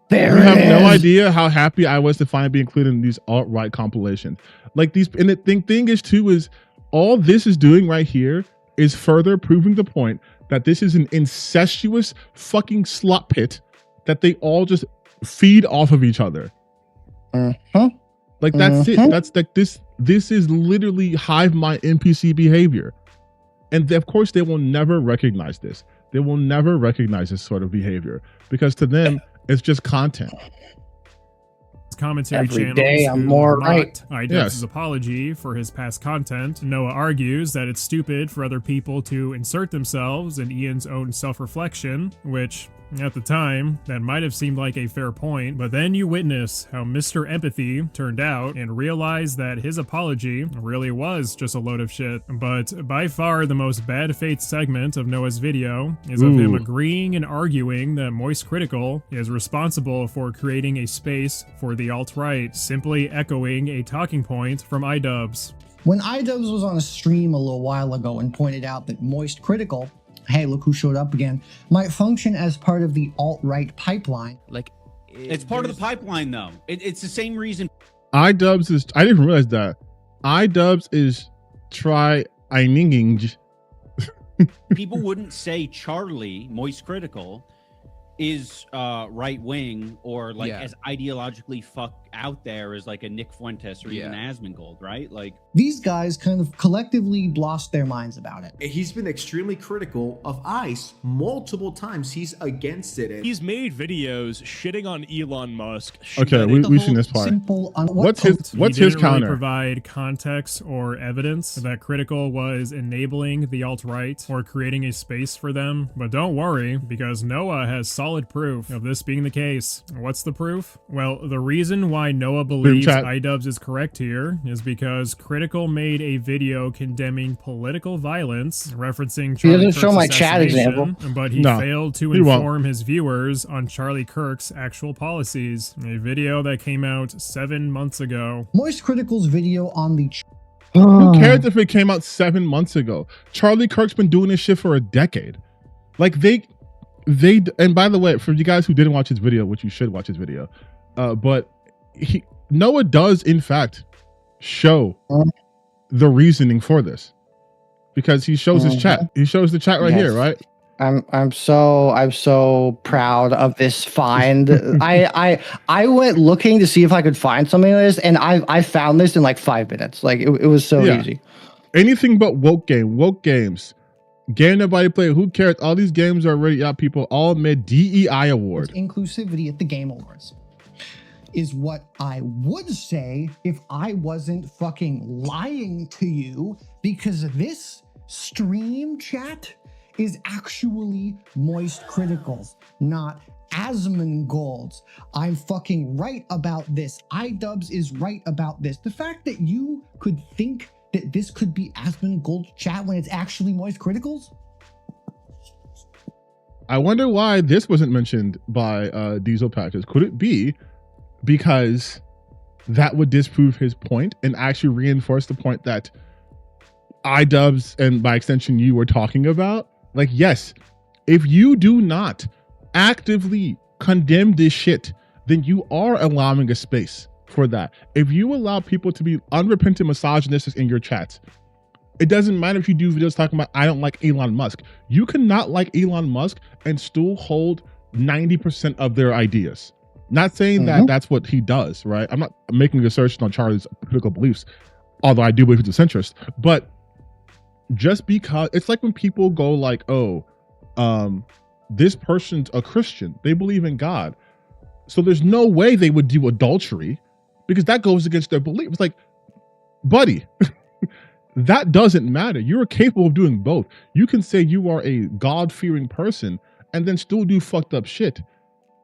There you it have is. no idea how happy I was to finally be included in these alt-right compilations. Like these, and the thing is too is all this is doing right here is further proving the point that this is an incestuous fucking slop pit that they all just feed off of each other. Like that's it. That's like this is literally hive mind NPC behavior. And of course they will never recognize this. They will never recognize this sort of behavior because to them it's just content. commentary Every channels day I'm who more mocked right. iDubbbz's Yes. apology for his past content. Noah argues that it's stupid for other people to insert themselves in Ian's own self-reflection, which at the time, that might have seemed like a fair point, but then you witness how Mr. Empathy turned out and realize that his apology really was just a load of shit. But by far the most bad faith segment of Noah's video is of him agreeing and arguing that Moist Critical is responsible for creating a space for the alt-right, simply echoing a talking point from iDubbbz. When iDubbbz was on a stream a little while ago and pointed out that Moist Critical, hey, look who showed up again, might function as part of the alt-right pipeline. Like, It's part of the pipeline, though. It's the same reason. iDubbbz is, I didn't realize that. iDubbbz is try-ininging. People wouldn't say Charlie, Moist Critical, is right wing or like Yeah. as ideologically out there as like a Nick Fuentes or even Asmongold, right? Like These guys kind of collectively lost their minds about it. He's been extremely critical of ICE multiple times. He's against it. And He's made videos shitting on Elon Musk. Okay, we've seen this part. Simple What's his He didn't really counter? provide context or evidence that Critical was enabling the alt-right or creating a space for them. But don't worry, because Noah has solid proof of this being the case. What's the proof? Well, the reason why Noah believes chat. iDubbbz is correct here is because Critical made a video condemning political violence, referencing He Charlie doesn't show Kirk's my chat assassination, example. but he No, failed to he won't. inform his viewers on Charlie Kirk's actual policies. A video that came out 7 months ago. Moist Critical's video on the Who cares if it came out 7 months ago? Charlie Kirk's been doing this shit for a decade. Like they, and by the way, for you guys who didn't watch his video, which you should watch his video, but Noah does in fact show the reasoning for this because he shows his chat. He shows the chat right here, right? I'm so proud of this find. I went looking to see if I could find something like this, and I found this in like 5 minutes. Like it was so easy. Anything but woke games. Game nobody play. Who cares? All these games are already out. People all made DEI award. inclusivity at the Game Awards is what I would say if I wasn't fucking lying to you, because this stream chat is actually Moist Criticals, not Asmongold's. I'm fucking right about this. iDubbbz is right about this. The fact that you could think that this could be Asmongold's chat when it's actually Moist Criticals? I wonder why this wasn't mentioned by Diesel Patches. Could it be because that would disprove his point and actually reinforce the point that iDubbbz and by extension you were talking about? Like, yes, if you do not actively condemn this shit, then you are allowing a space for that. If you allow people to be unrepentant misogynistic in your chats, it doesn't matter if you do videos talking about I don't like Elon Musk. You cannot like Elon Musk and still hold 90% of their ideas. Not saying that that's what he does, right? I'm not making an assertion on Charlie's political beliefs, although I do believe he's a centrist. But just because it's like when people go like, oh, this person's a Christian, they believe in God, so there's no way they would do adultery because that goes against their belief. It's like, buddy, that doesn't matter. You're capable of doing both. You can say you are a God-fearing person and then still do fucked up shit,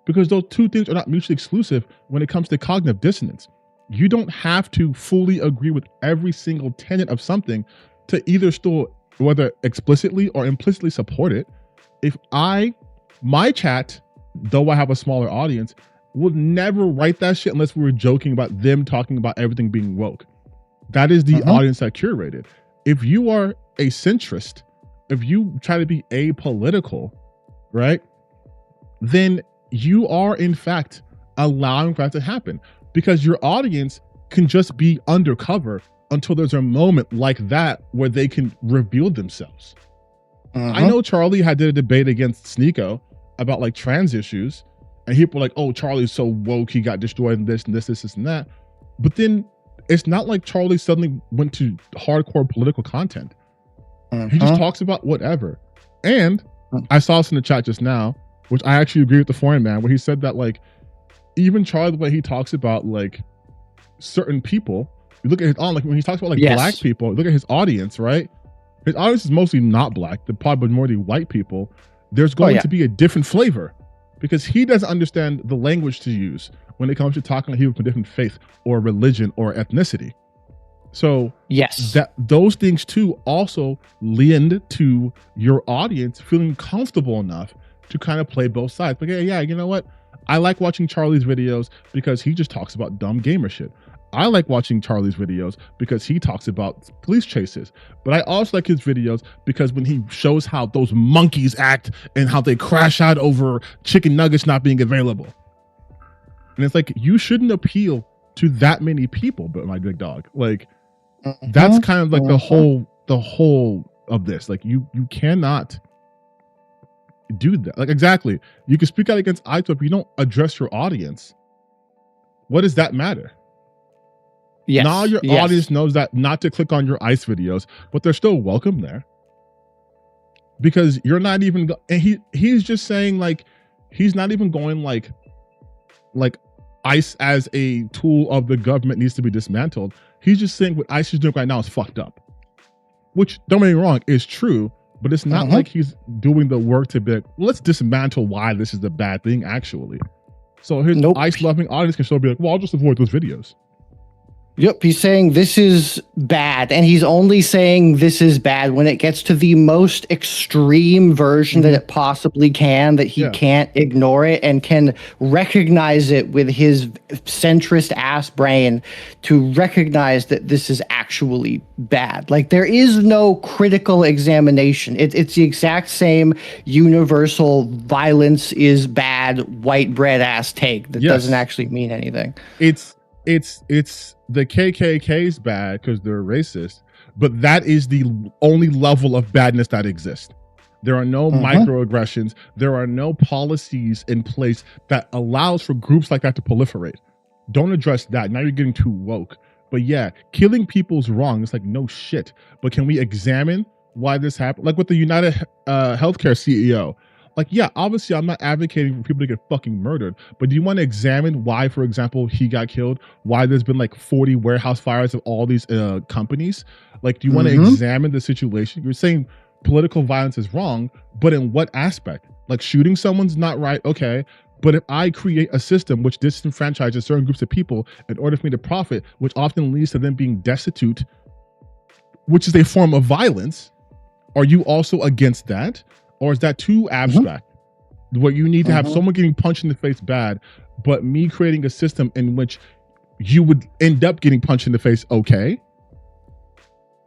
because those two things are not mutually exclusive when it comes to cognitive dissonance. You don't have to fully agree with every single tenet of something to either still, whether explicitly or implicitly, support it. If my chat, though I have a smaller audience, would never write that shit unless we were joking about them talking about everything being woke. That is the audience I curated. If you are a centrist, if you try to be apolitical, right, then you are in fact allowing that to happen, because your audience can just be undercover until there's a moment like that where they can reveal themselves. I know Charlie did a debate against Sneeko about like trans issues, and people were like, oh, Charlie's so woke, he got destroyed in this and this and that. But then it's not like Charlie suddenly went to hardcore political content. He just talks about whatever. And I saw this in the chat just now, which I actually agree with the foreign man, where he said that like even Charlie, the way he talks about like certain people, you look at his like when he talks about like Yes. black people, look at his audience, right? His audience is mostly not black, the probably majority white people. There's going to be a different flavor because he doesn't understand the language to use when it comes to talking to people from different faith or religion or ethnicity. So yes, that those things too also lend to your audience feeling comfortable enough to kind of play both sides. But yeah, you know what? I like watching Charlie's videos because he just talks about dumb gamer shit. I like watching Charlie's videos because he talks about police chases. But I also like his videos because when he shows how those monkeys act and how they crash out over chicken nuggets not being available. And it's like, you shouldn't appeal to that many people, but my big dog. Like, that's kind of like the whole of this. Like, you cannot do that. Like, exactly. You can speak out against ITO, but you don't address your audience. What does that matter? Yes. Now your audience knows that not to click on your ICE videos, but they're still welcome there. Because you're not even, and he's just saying like, he's not even going like ICE as a tool of the government needs to be dismantled. He's just saying what ICE is doing right now is fucked up. Which, don't get me wrong, is true, but it's not like he's doing the work to be like, well, let's dismantle why this is the bad thing actually. So his ICE loving audience can still be like, well, I'll just avoid those videos. Yep, he's saying this is bad, and he's only saying this is bad when it gets to the most extreme version that it possibly can, that he can't ignore it and can recognize it with his centrist ass brain to recognize that this is actually bad. Like, there is no critical examination. It's the exact same universal violence is bad, white bread ass take that doesn't actually mean anything. It's the KKK's bad because they're racist, but that is the only level of badness that exists. There are no microaggressions. There are no policies in place that allows for groups like that to proliferate. Don't address that. Now you're getting too woke. But yeah, killing people's wrong. It's like, no shit. But can we examine why this happened? Like with the United Healthcare CEO. Like, yeah, obviously I'm not advocating for people to get fucking murdered, but do you want to examine why, for example, he got killed? Why there's been like 40 warehouse fires of all these companies? Like, do you want to examine the situation? You're saying political violence is wrong, but in what aspect? Like, shooting someone's not right, okay. But if I create a system which disenfranchises certain groups of people in order for me to profit, which often leads to them being destitute, which is a form of violence, are you also against that? Or is that too abstract? Where you need to have someone getting punched in the face bad, but me creating a system in which you would end up getting punched in the face okay?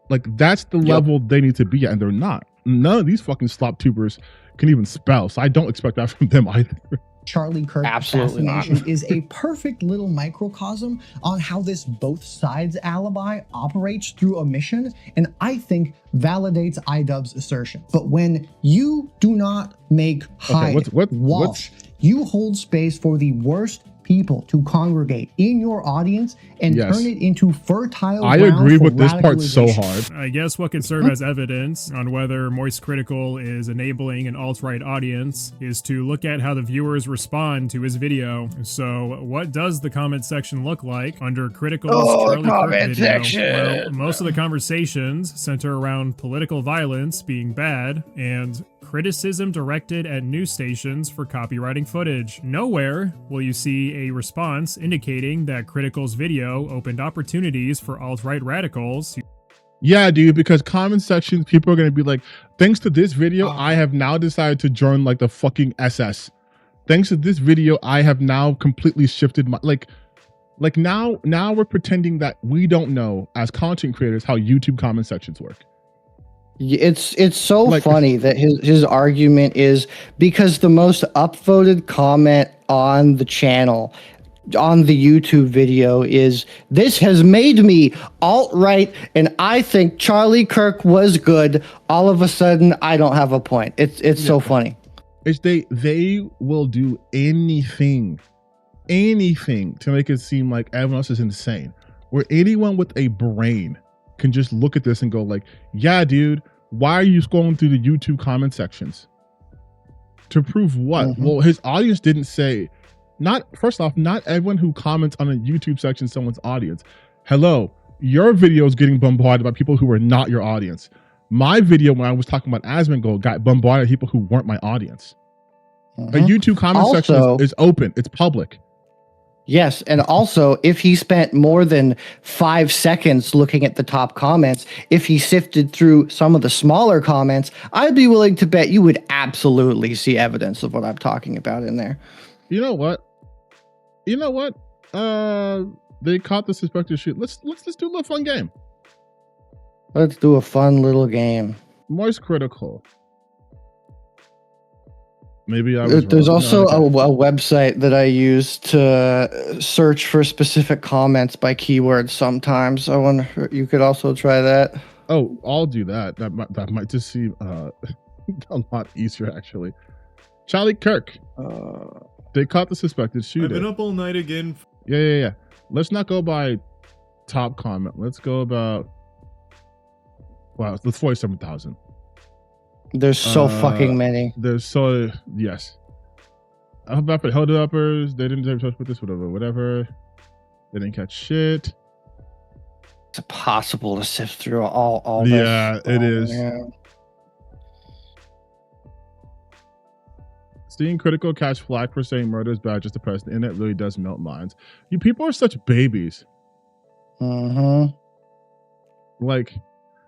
Like, that's the level they need to be at, and they're not. None of these fucking slop tubers can even spell, so I don't expect that from them either. Charlie Kirk assassination is a perfect little microcosm on how this both sides alibi operates through omission, and I think validates iDubbbz's assertion. But when you do not make wash, you hold space for the worst people to congregate in your audience and turn it into fertile ground. I agree with this part so hard. I guess what could serve as evidence on whether Moist Critical is enabling an alt-right audience is to look at how the viewers respond to his video. So what does the comment section look like under Critical's Charlie Kirk video? Well, most of the conversations center around political violence being bad and criticism directed at news stations for copywriting footage. Nowhere will you see a response indicating that Critical's video opened opportunities for alt-right radicals. Yeah, dude, because comment sections, people are going to be like, thanks to this video, I have now decided to join like the fucking SS. Thanks to this video, I have now completely shifted my, like now we're pretending that we don't know as content creators how YouTube comment sections work. It's so funny that his argument is because the most upvoted comment on the channel, on the YouTube video, is this has made me alt-right and I think Charlie Kirk was good. All of a sudden, I don't have a point. It's so funny. It's they will do anything to make it seem like everyone else is insane. Where anyone with a brain can just look at this and go like, yeah, dude, why are you scrolling through the YouTube comment sections? To prove what? Well, his audience didn't say, First off, not everyone who comments on a YouTube section is someone's audience. Hello, your video is getting bombarded by people who are not your audience. My video, when I was talking about Asmongold, got bombarded by people who weren't my audience. A YouTube comment section is open. It's public. Yes, and also, if he spent more than 5 seconds looking at the top comments, if he sifted through some of the smaller comments, I'd be willing to bet you would absolutely see evidence of what I'm talking about in there. You know what? They caught the suspected shoot. Let's do a little fun game. Let's do a fun little game. Moist Critical. Maybe I was There's wrong. also No, okay. a website that I use to search for specific comments by keywords sometimes. I wonder if you could also try that. Oh, I'll do that. That might just seem a lot easier, actually. Charlie Kirk. They caught the suspected shooter. I've been up all night again. Yeah. Let's not go by top comment. Let's go about... Wow, let's 47,000. There's so fucking many. Yes. Alphabet held it uppers. They didn't touch with this, whatever. They didn't catch shit. It's impossible to sift through all this. Yeah, it is. Yeah. Seeing Critical catch flack for saying murder is bad just to press the internet really does melt minds. You people are such babies. Like,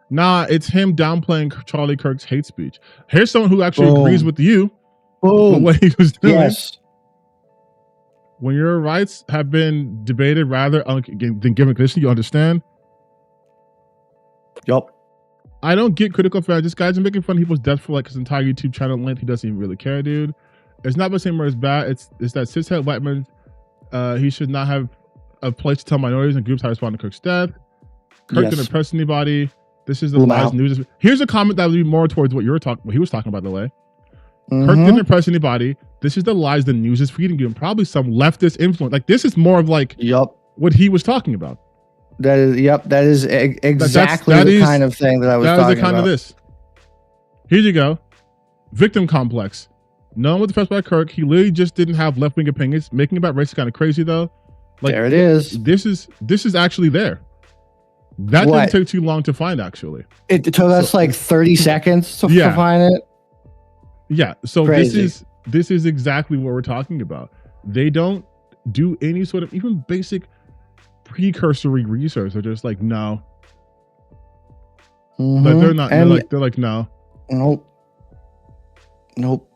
nah, it's him downplaying Charlie Kirk's hate speech. Here's someone who actually agrees with you with what he was doing. Yes. When your rights have been debated rather than given condition, you understand? Yup. I don't get Critical fans. This guy's been making fun of people's death for like his entire YouTube channel length. He doesn't even really care, dude. It's not the same where it's bad. It's that cishet white man. He should not have a place to tell minorities and groups how to respond to Kirk's death. Kirk didn't oppress anybody. This is the lies news. Here's a comment that would be more towards what he was talking about, the way. Kirk didn't impress anybody. This is the lies the news is feeding you, and probably some leftist influence. Like, this is more of like what he was talking about. That is exactly the kind of thing that I was talking about. That was the kind of this. Here you go. Victim complex. No one was impressed by Kirk. He literally just didn't have left-wing opinions. Making about race is kind of crazy, though. Like, there it is. This is actually there. That didn't take too long to find, actually. It took us like 30 seconds to find it. Yeah. So Crazy. this is exactly what we're talking about. They don't do any sort of even basic precursory research. They're just like, no. But they're not. They're like, no. Nope.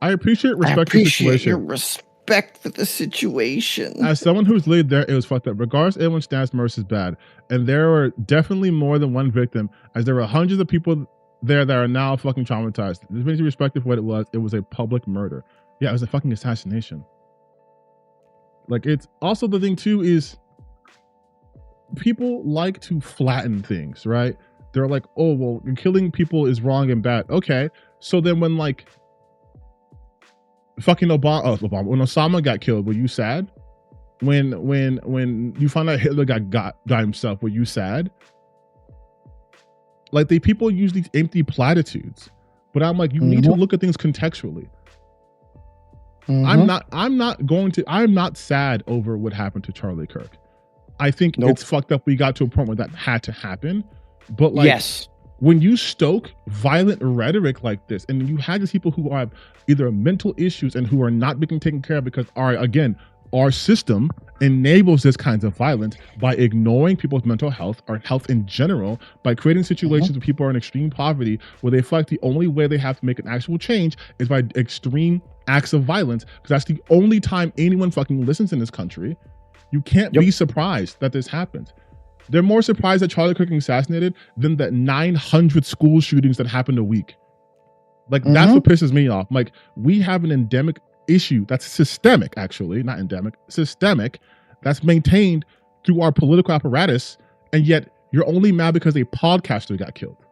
I appreciate respect for the situation. Your respect for the situation. As someone who's lived there, it was fucked up. Regardless, everyone stands mercy is bad. And there were definitely more than one victim, as there were hundreds of people there that are now fucking traumatized. This makes you respect for what it was. It was a public murder. Yeah, it was a fucking assassination. Like, it's also the thing too is people like to flatten things, right? They're like, oh, well, killing people is wrong and bad. Okay. So then when like fucking when Osama got killed, were you sad? When you found out Hitler got himself, were you sad? Like, people use these empty platitudes, but I'm like, you need to look at things contextually. I'm not sad over what happened to Charlie Kirk. I think it's fucked up. We got to a point where that had to happen. But like, when you stoke violent rhetoric like this, and you had these people who have either mental issues and who are not being taken care of because our system enables this kinds of violence by ignoring people's mental health or health in general, by creating situations where people are in extreme poverty, where they feel like the only way they have to make an actual change is by extreme acts of violence, because that's the only time anyone fucking listens in this country. You can't be surprised that this happens. They're more surprised that Charlie Kirk was assassinated than the 900 school shootings that happened a week. Like, that's what pisses me off. Like, we have an endemic issue that's systemic, actually, not endemic, systemic, that's maintained through our political apparatus, and yet you're only mad because a podcaster got killed.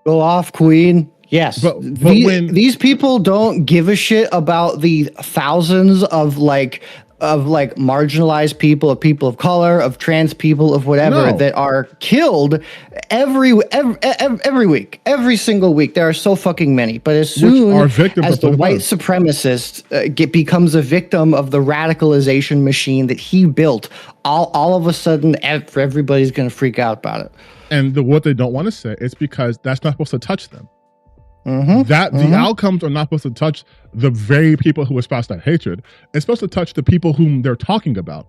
Go off, Queen. Yes, but when these people don't give a shit about the thousands of like of like marginalized people, of people of color, of trans people, of whatever No. that are killed every week, every single week. There are so fucking many. But as soon are victims as of the political white supremacist becomes a victim of the radicalization machine that he built, all of a sudden everybody's going to freak out about it. And what they don't want to say is because that's not supposed to touch them. Mm-hmm. The outcomes are not supposed to touch the very people who espouse that hatred. It's supposed to touch the people whom they're talking about.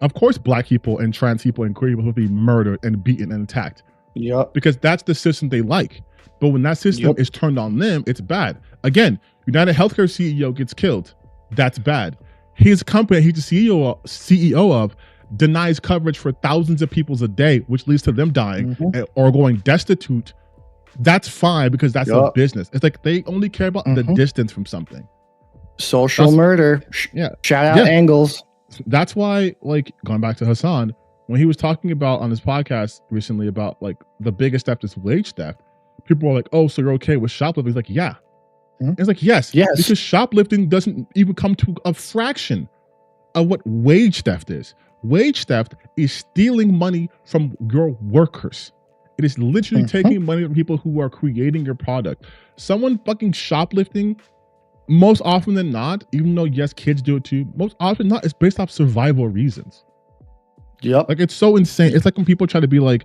Of course, black people and trans people and queer people will be murdered and beaten and attacked. Yep. Because that's the system they like. But when that system is turned on them, it's bad. Again, United Healthcare CEO gets killed. That's bad. His company he's the CEO of denies coverage for thousands of people a day, which leads to them dying or going destitute. That's fine because that's a business. It's like they only care about the distance from something. Social murder. Shout out Angles. That's why, like, going back to Hassan, when he was talking about on his podcast recently about like the biggest theft is wage theft, people were like, oh, so you're okay with shoplifting? He's like, yeah. It's like, yes, because shoplifting doesn't even come to a fraction of what wage theft is. Wage theft is stealing money from your workers. It is literally taking money from people who are creating your product. Someone fucking shoplifting, most often than not, even though yes, kids do it too, most often not, it's based off survival reasons. Yep. Like it's so insane. It's like when people try to be like,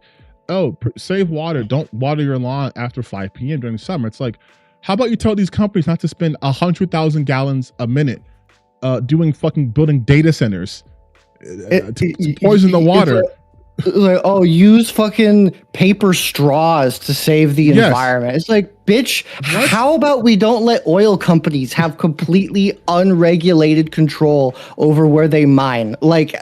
oh, save water, don't water your lawn after 5 p.m. during the summer. It's like, how about you tell these companies not to spend 100,000 gallons a minute building data centers to poison the water. Like, oh, use fucking paper straws to save the environment. It's like, bitch, how about we don't let oil companies have completely unregulated control over where they mine? Like,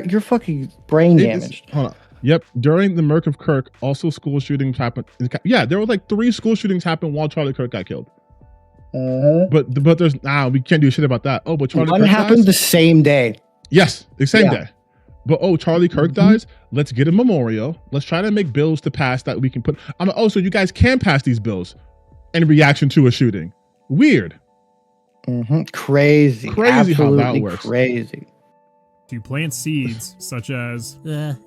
you're fucking brain damaged. Hold on. Yep. During the murk of Kirk, also school shootings happened. Yeah, there were like 3 school shootings happened while Charlie Kirk got killed. But there's we can't do shit about that. Oh, but Charlie One Kirk happened dies? the same day. Yes, the same day. But Charlie Kirk dies. Let's get a memorial. Let's try to make bills to pass that we can put. So you guys can pass these bills in reaction to a shooting. Weird. Crazy. Crazy how that Absolutely works. Crazy. To plant seeds such as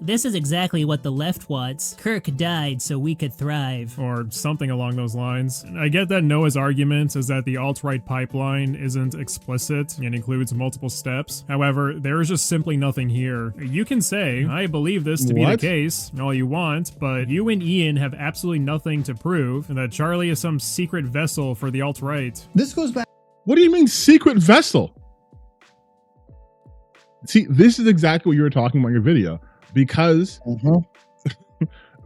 this is exactly what the left wants. Kirk died so we could thrive. Or something along those lines. I get that Noah's argument is that the alt-right pipeline isn't explicit and includes multiple steps. However, there is just simply nothing here. You can say, I believe this to be the case, all you want, but you and Ian have absolutely nothing to prove, and that Charlie is some secret vessel for the alt-right. This goes back. What do you mean secret vessel? See, this is exactly what you were talking about in your video, because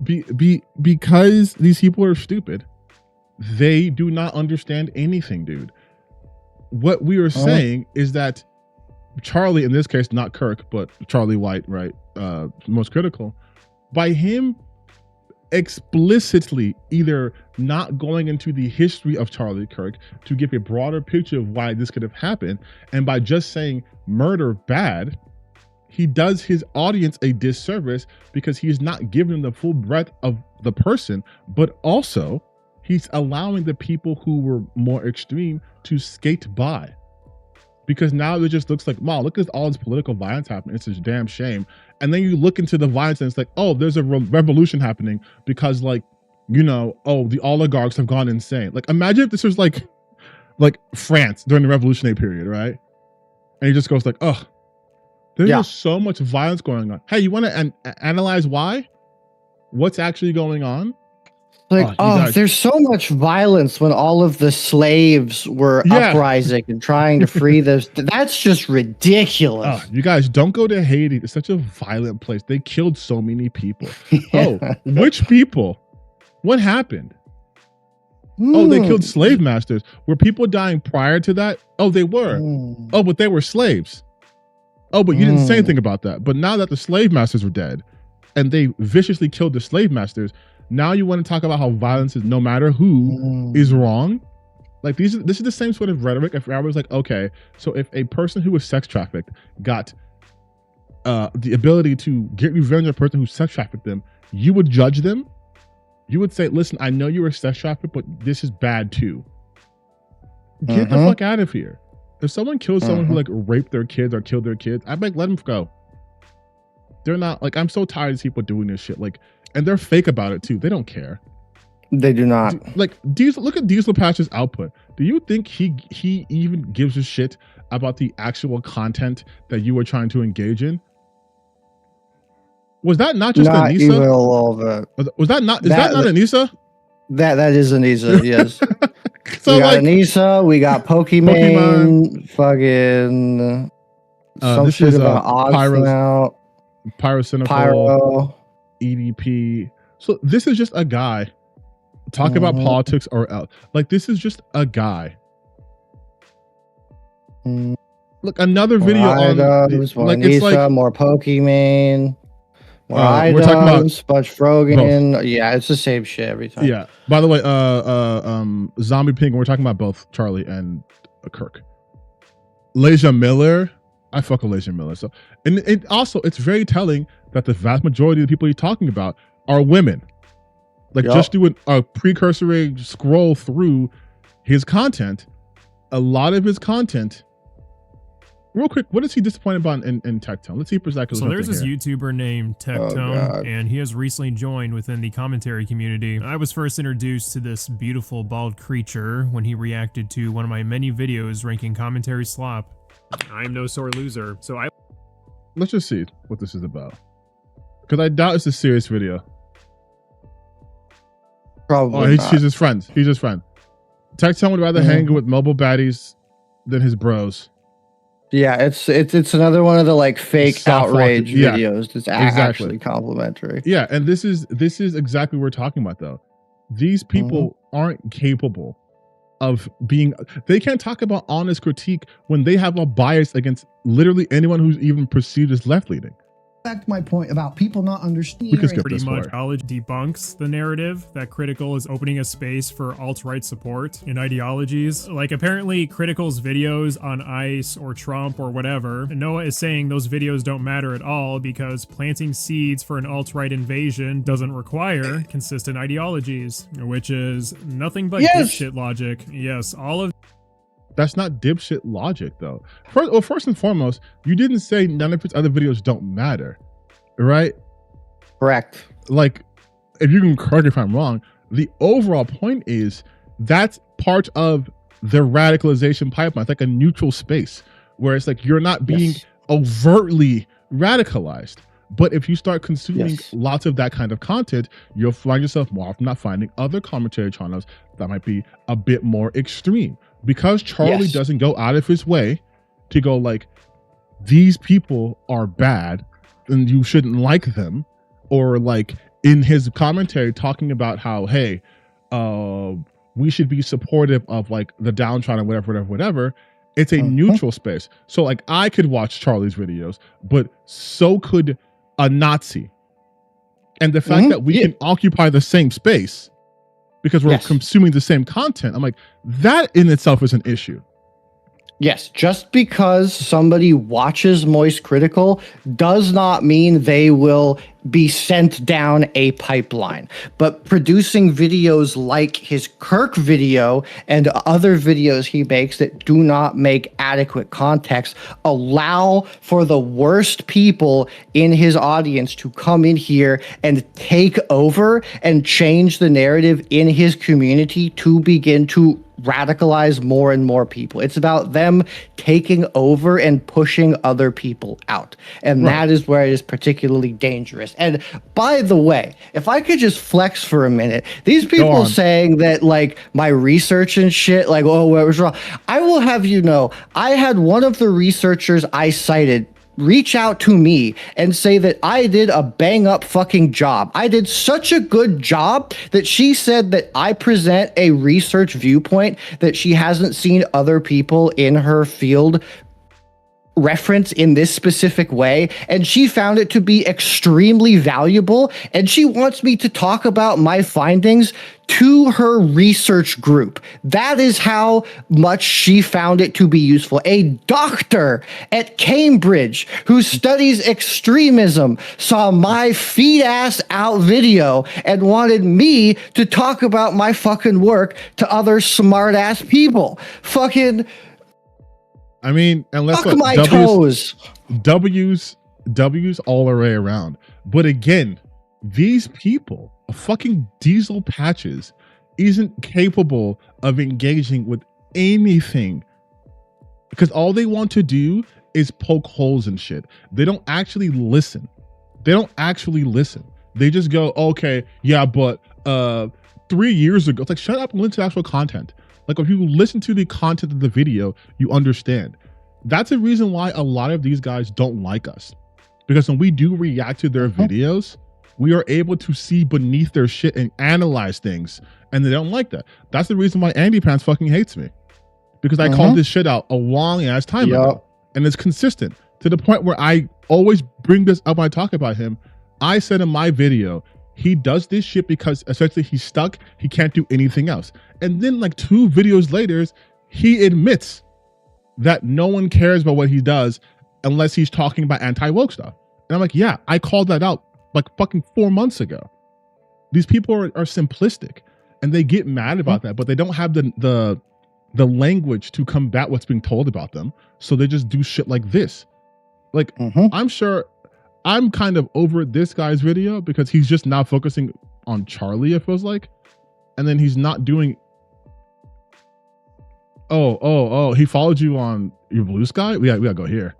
because these people are stupid. They do not understand anything, dude. What we were saying is that Charlie, in this case, not Kirk, but Charlie White, right? Most critical. By him explicitly either not going into the history of Charlie Kirk to give a broader picture of why this could have happened, and by just saying murder bad, he does his audience a disservice because he's not giving them the full breadth of the person, but also he's allowing the people who were more extreme to skate by. Because now it just looks like, wow, look at all this political violence happening. It's a damn shame. And then you look into the violence and it's like, oh, there's a revolution happening because, like, you know, oh, the oligarchs have gone insane. Like, imagine if this was like France during the revolutionary period, right? And he just goes like, oh, there's just so much violence going on. Hey, you want to analyze why? What's actually going on? Like, there's so much violence when all of the slaves were uprising and trying to free those. That's just ridiculous. You guys, don't go to Haiti. It's such a violent place. They killed so many people. Which people? What happened? Oh, they killed slave masters. Were people dying prior to that? Oh, they were. Oh, but they were slaves. Oh, but you didn't say anything about that. But now that the slave masters were dead and they viciously killed the slave masters, now you want to talk about how violence is no matter who is wrong? Like, this is the same sort of rhetoric. If I was like, okay, so if a person who was sex trafficked got the ability to get revenge on a person who sex trafficked them, you would judge them? You would say, listen, I know you were sex trafficked, but this is bad too. Get the fuck out of here. If someone kills someone who like raped their kids or killed their kids, I'd like let them go. They're not like, I'm so tired of people doing this shit. Like, and they're fake about it too. They don't care. They do not. Look at Diesel Patch's output. Do you think he even gives a shit about the actual content that you were trying to engage in? Was that not just not Anissa? Even a little bit. Was that not? Is that not Anissa? That is Anissa. Yes. So we got like Anissa. We got Pokemon. Fucking. Some this shit is about Oz now. Pyrocynical. Pyro. EDP. So this is just a guy talking about politics or else. Like this is just a guy. Look, another video on like Anissa, it's like more Pokemon. We're talking about Sponge Frogan. Yeah, it's the same shit every time. Yeah. By the way, Zombie Pink. We're talking about both Charlie and Kirk. Leisha Miller. I fuck with Leisha Miller. So, and it also it's very telling that the vast majority of the people he's talking about are women. Like just doing a precursory scroll through his content. A lot of his content. Real quick, what is he disappointed about in Tectone? Let's see if exactly. So there's this YouTuber named Tectone, and he has recently joined within the commentary community. I was first introduced to this beautiful bald creature when he reacted to one of my many videos ranking commentary slop. I'm no sore loser, so let's just see what this is about, because I doubt it's a serious video. Probably. He's his friend. He's his friend. Tectone would rather hang with mobile baddies than his bros. Yeah, it's another one of the like fake outrage videos that's actually complimentary. Yeah, and this is exactly what we're talking about though. These people aren't capable of being. They can't talk about honest critique when they have a bias against literally anyone who's even perceived as left leaning. Back to my point about people not understanding. We can skip pretty this much part. knowledge debunks the narrative that Critical is opening a space for alt-right support in ideologies. Like apparently Critical's videos on ICE or Trump or whatever, and Noah is saying those videos don't matter at all because planting seeds for an alt-right invasion doesn't require consistent ideologies, which is nothing but dipshit logic. Yes, all of That's not dipshit logic, though. First and foremost, you didn't say none of his other videos don't matter, right? Correct. Like, if you can correct if I'm wrong, the overall point is that's part of the radicalization pipeline. It's like a neutral space where it's like you're not being overtly radicalized. But if you start consuming lots of that kind of content, you'll find yourself more often not finding other commentary channels that might be a bit more extreme. Because Charlie doesn't go out of his way to go like, these people are bad and you shouldn't like them, or like in his commentary talking about how, hey, we should be supportive of like the downtrodden, whatever. It's a neutral space. So like I could watch Charlie's videos, but so could a Nazi. And the fact that we can occupy the same space because we're consuming the same content, I'm like, that in itself is an issue. Yes, just because somebody watches Moist Critical does not mean they will be sent down a pipeline. But producing videos like his Kirk video and other videos he makes that do not make adequate context allow for the worst people in his audience to come in here and take over and change the narrative in his community to begin to radicalize more and more people. It's about them taking over and pushing other people out. And that is where it is particularly dangerous. And by the way, if I could just flex for a minute, these people saying that like my research and shit, like, oh, what was wrong? I will have you know, I had one of the researchers I cited reach out to me and say that I did a bang up fucking job. I did such a good job that she said that I present a research viewpoint that she hasn't seen other people in her field reference in this specific way, and she found it to be extremely valuable, and she wants me to talk about my findings to her research group. That is how much she found it to be useful. A doctor at Cambridge who studies extremism saw my feed ass out video and wanted me to talk about my fucking work to other smart ass people. Fucking I mean, unless Fuck my toes. W's all the way around. But again, these people, fucking Diesel Patches, isn't capable of engaging with anything because all they want to do is poke holes and shit. They don't actually listen. They just go, okay, yeah, but 3 years ago, it's like, shut up and listen to actual content. Like, if you listen to the content of the video, you understand. That's the reason why a lot of these guys don't like us. Because when we do react to their videos, we are able to see beneath their shit and analyze things. And they don't like that. That's the reason why Andy Pants fucking hates me. Because I called this shit out a long ass time ago. And it's consistent to the point where I always bring this up when I talk about him. I said in my video, he does this shit because essentially he's stuck. He can't do anything else. And then like 2 videos later, he admits that no one cares about what he does unless he's talking about anti-woke stuff. And I'm like, yeah, I called that out like fucking 4 months ago. These people are simplistic and they get mad about that, but they don't have the language to combat what's being told about them. So they just do shit like this. Like, I'm sure I'm kind of over this guy's video because he's just now focusing on Charlie, it feels like. And then he's not doing... Oh, he followed you on your Blue Sky? We gotta go here.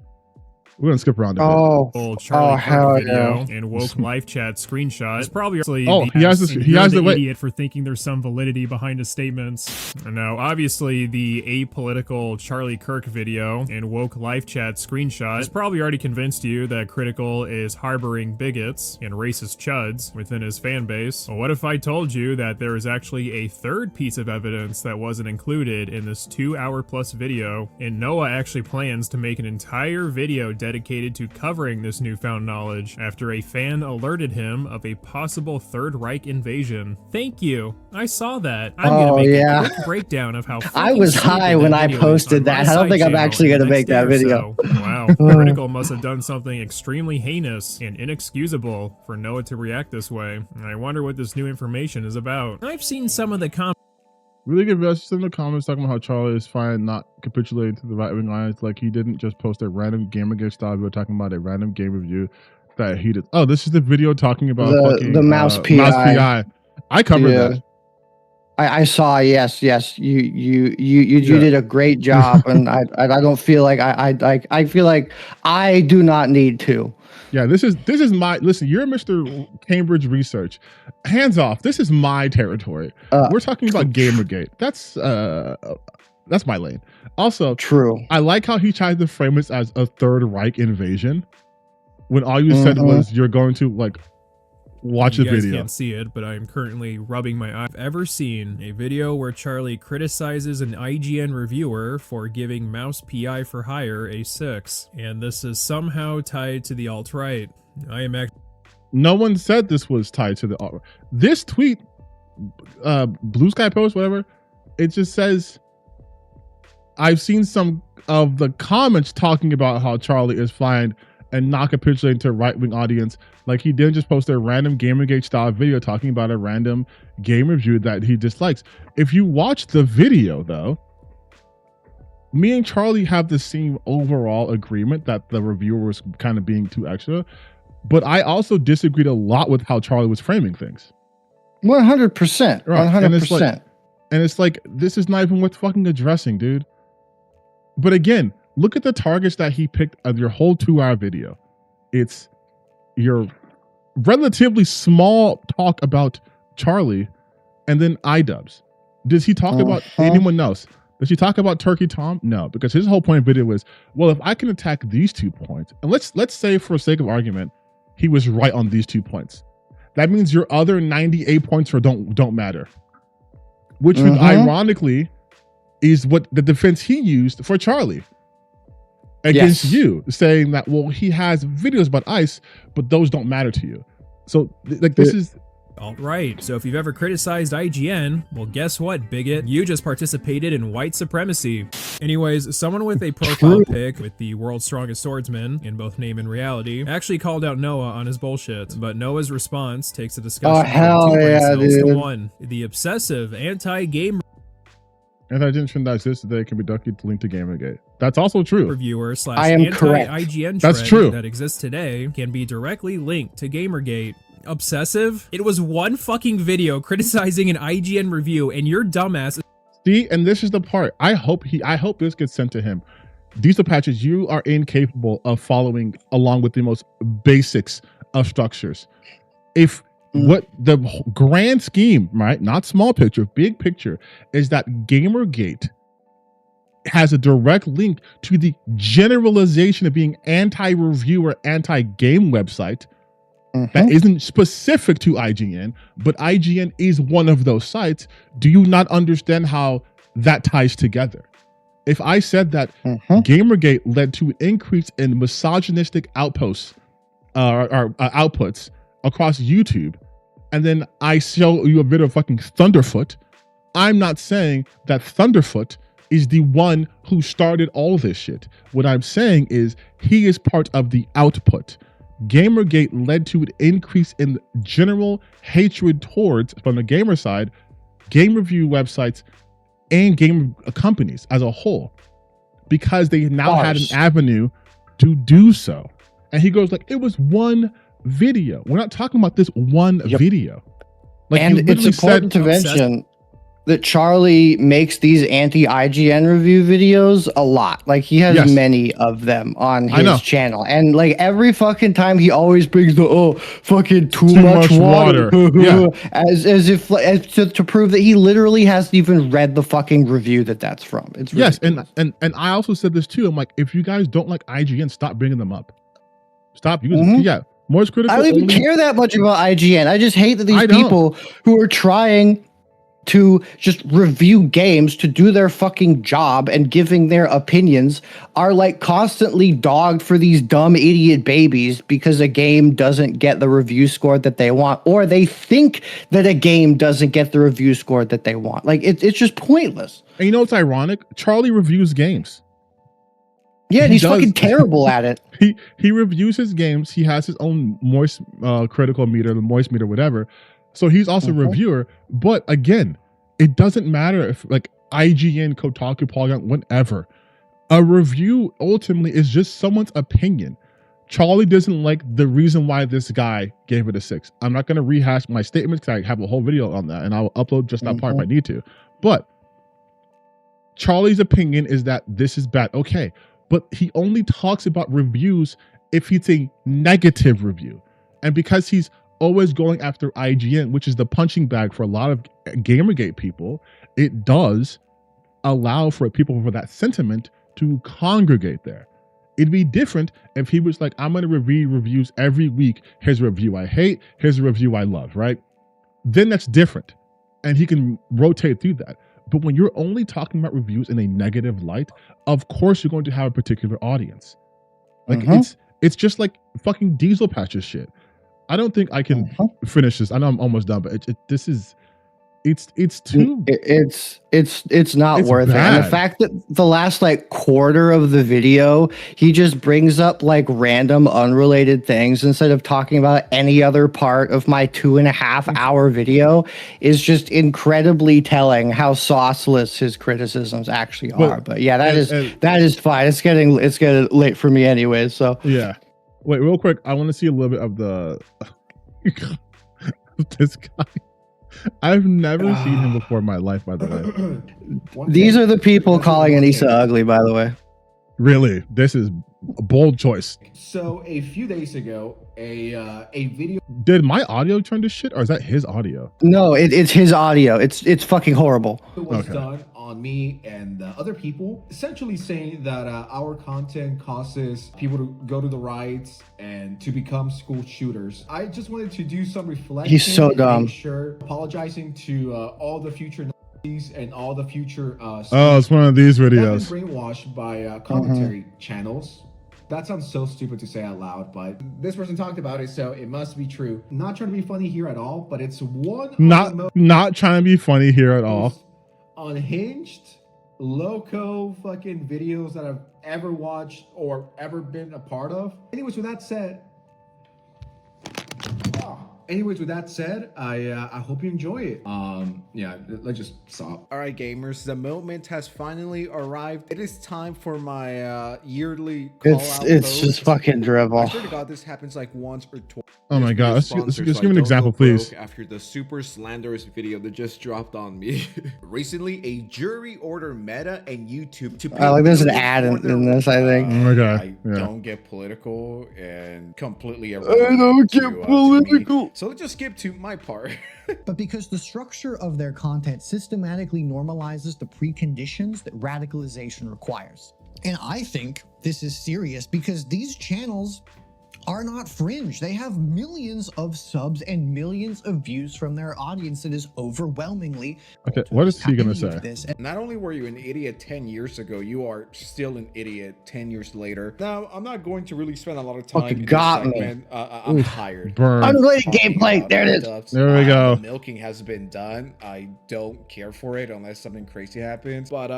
We're gonna skip around a bit. Old Charlie Kirk video and woke live chat screenshot. It's probably actually he has the idiot for thinking there's some validity behind his statements. Now, obviously, the apolitical Charlie Kirk video and woke live chat screenshot has probably already convinced you that Critical is harboring bigots and racist chuds within his fan base. Well, what if I told you that there is actually a third piece of evidence that wasn't included in this 2-hour-plus video, and Noah actually plans to make an entire video dedicated to covering this newfound knowledge after a fan alerted him of a possible Third Reich invasion. Thank you. I saw that. I'm gonna make a quick breakdown of how I was high when I posted that. I don't think I'm actually gonna make that video. Wow. Critical must have done something extremely heinous and inexcusable for Noah to react this way. I wonder what this new information is about. I've seen some of the comments. Really good messages in the comments talking about how Charlie is fine not capitulating to the right-wing lines. Like, he didn't just post a random Gamergate style video talking about a random game review that he did. Oh, this is the video talking about the mouse PI. I covered that. I saw. Yes. You did a great job, and I don't feel like I feel like I do not need to. Yeah, this is my listen. You're Mr. Cambridge Research. Hands off. This is my territory. We're talking about Gamergate. That's my lane. Also, true. I like how he tried to frame this as a Third Reich invasion when all you said was you're going to like watch the video. You guys can't see it, but I am currently rubbing my eye. I've ever seen a video where Charlie criticizes an IGN reviewer for giving Mouse PI for Hire a 6, and this is somehow tied to the alt-right. I am actually... No one said this was tied to the alt-right. This tweet, Blue Sky post, whatever, it just says, I've seen some of the comments talking about how Charlie is fine and not capitulating to a right-wing audience. Like, he didn't just post a random Gamergate style video talking about a random game review that he dislikes. If you watch the video, though, me and Charlie have the same overall agreement that the reviewer was kind of being too extra, but I also disagreed a lot with how Charlie was framing things. 100%. Right. 100%. And it's like, this is not even worth fucking addressing, dude. But again, look at the targets that he picked of your whole 2-hour video. It's your relatively small talk about Charlie and then iDubbbz. Does he talk about anyone else? Does he talk about Turkey Tom? No, because his whole point of video was, well, if I can attack these 2 points, and let's say for sake of argument, he was right on these 2 points. That means your other 98 points don't matter. Which would ironically is what the defense he used for Charlie against you, saying that, well, he has videos about ICE, but those don't matter to you. So like this is alt-right. So if you've ever criticized IGN, well, guess what, bigot? You just participated in white supremacy. Anyways, someone with a profile pic with the world's strongest swordsman in both name and reality actually called out Noah on his bullshit, but Noah's response takes a discussion hell from 2 brain yeah, cells dude. to 1. The obsessive anti-game Anti-IGN that exists today can be directly linked to Gamergate. That's also true. Reviewer / I am correct. anti-IGN That's trend true. that exists today can be directly linked to Gamergate. Obsessive? It was one fucking video criticizing an IGN review, and your dumbass. See, and this is the part. I hope this gets sent to him. Diesel Patches, you are incapable of following along with the most basics of structures. If what the grand scheme, right? Not small picture, big picture, is that Gamergate has a direct link to the generalization of being anti-review or anti-game website that isn't specific to IGN, but IGN is one of those sites. Do you not understand how that ties together? If I said that Gamergate led to an increase in misogynistic outposts or outputs across YouTube, and then I show you a bit of fucking Thunderfoot, I'm not saying that Thunderfoot is the one who started all this shit. What I'm saying is he is part of the output. Gamergate led to an increase in general hatred towards, from the gamer side, game review websites and game companies as a whole, because they now had an avenue to do so. And he goes like, it was one video. We're not talking about this one video. Like, and it's important to mention that Charlie makes these anti-IGN review videos a lot. Like, he has many of them on his channel. And like every fucking time he always brings the fucking too much water. as if to prove that he literally hasn't even read the fucking review that's from. It's ridiculous. and I also said this too. I'm like, if you guys don't like IGN, stop bringing them up. Stop using Moist Critical. I don't even care that much about IGN. I just hate that these people who are trying to just review games to do their fucking job and giving their opinions are like constantly dogged for these dumb idiot babies because a game doesn't get the review score that they want, or they think that a game doesn't get the review score that they want. Like, it's just pointless. And you know what's ironic? Charlie reviews games. Yeah, and he's fucking terrible at it. He reviews his games. He has his own moist critical meter, the moist meter, whatever. So he's also a reviewer. But again, it doesn't matter if like IGN, Kotaku, Polygon, whatever. A review ultimately is just someone's opinion. Charlie doesn't like the reason why this guy gave it a 6. I'm not going to rehash my statements because I have a whole video on that, and I'll upload just that part if I need to. But Charlie's opinion is that this is bad. Okay. But he only talks about reviews if it's a negative review. And because he's always going after IGN, which is the punching bag for a lot of Gamergate people, it does allow for people for that sentiment to congregate there. It'd be different if he was like, I'm going to read reviews every week. Here's a review I hate. Here's a review I love, right? Then that's different. And he can rotate through that. But when you're only talking about reviews in a negative light, of course you're going to have a particular audience. Like it's just like fucking Diesel Patches shit. I don't think I can finish this. I know I'm almost done, but it's too. It's not worth it. And the fact that the last like quarter of the video, he just brings up like random unrelated things instead of talking about any other part of my 2.5 hour video is just incredibly telling how sauceless his criticisms actually are. But yeah, that is fine. It's getting late for me anyway. So yeah. Wait, real quick. I want to see a little bit of this guy. I've never seen him before in my life, by the way. These are the people calling Anissa ugly, by the way. Really? This is a bold choice. So a few days ago, a video. Did my audio turn to shit, or is that his audio? No, it's his audio. It's fucking horrible. It was done on me and other people, essentially saying that our content causes people to go to the riots and to become school shooters. I just wanted to do some reflection. He's so dumb. Make sure, apologizing to all the future Nazis and all the future. It's one of these videos. Been brainwashed by commentary channels. That sounds so stupid to say out loud, but this person talked about it, so it must be true. Not trying to be funny here at all, but it's one not trying to be funny here at all. Unhinged, loco fucking videos that I've ever watched or ever been a part of. Anyways, with that said, anyways, with that said, I hope you enjoy it. Yeah, let's just stop. All right, gamers, the moment has finally arrived. It is time for my yearly call out. It's just fucking I dribble. swear to God, this happens like once or twice. Oh my God, let's give an example, please. After the super slanderous video that just dropped on me. Recently, a jury ordered Meta and YouTube to pay Like there's an millions ad for their in this, I think. Oh my God. I Yeah. don't get political and completely I don't get political. So let's just skip to my part. But because the structure of their content systematically normalizes the preconditions that radicalization requires. And I think this is serious because these channels are not fringe. They have millions of subs and millions of views from their audience that is overwhelmingly. Okay, what is he gonna say? This. Not only were you an idiot 10 years ago, you are still an idiot 10 years later. Now, I'm not going to really spend a lot of time in this segment. I'm tired. Burn. Unrelated gameplay. There it is. There we go. The milking has been done. I don't care for it unless something crazy happens. But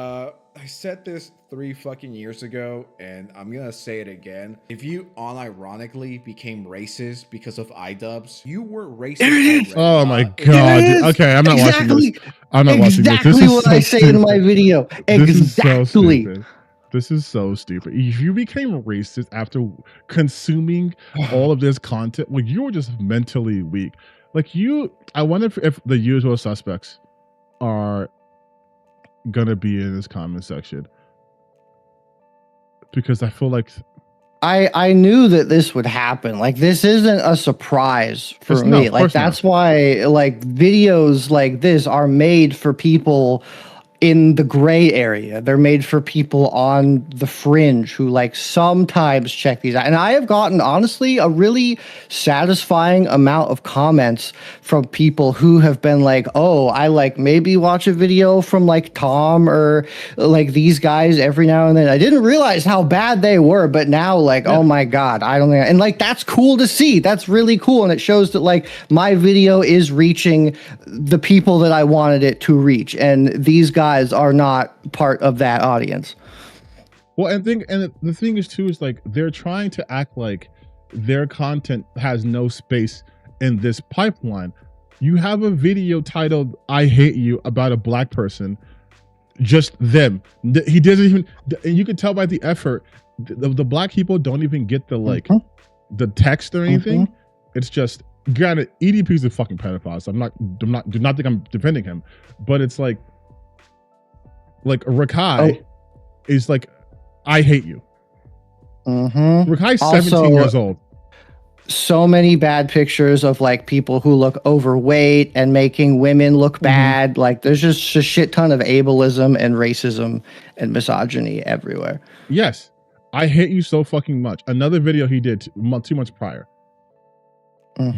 I said this 3 fucking years ago, and I'm gonna say it again. If you unironically became racist because of iDubbbz, you were racist already. Oh my God. Dude. Okay, I'm not watching this. I'm not watching this. This is what so I say stupid. in my video. This is so Exactly. stupid. This is so stupid. If you became racist after consuming all of this content, like you were just mentally weak. Like I wonder if the usual suspects are gonna be in this comment section, because I feel like I knew that this would happen. Like this isn't a surprise for me. Like that's why like videos like this are made for people in the gray area. They're made for people on the fringe who like sometimes check these out. And I have gotten honestly a really satisfying amount of comments from people who have been like, oh, I like maybe watch a video from like Tom or like these guys every now and then. I didn't realize how bad they were, but now like, oh my God, I don't think, and like, that's cool to see. That's really cool. And it shows that like my video is reaching the people that I wanted it to reach. And these guys are not part of that audience. Well, and the thing is too is like they're trying to act like their content has no space in this pipeline. You have a video titled "I Hate You" about a black person, just them. He doesn't even, and you can tell by the effort, the black people don't even get the like the text or anything. It's just, granted, EDP's a fucking pedophile, so do not think I'm defending him, but it's like Rakai is like, I hate you. Rakai's 17 years old. So many bad pictures of like people who look overweight and making women look bad. Like there's just a shit ton of ableism and racism and misogyny everywhere. Yes. I hate you so fucking much. Another video he did 2 months prior.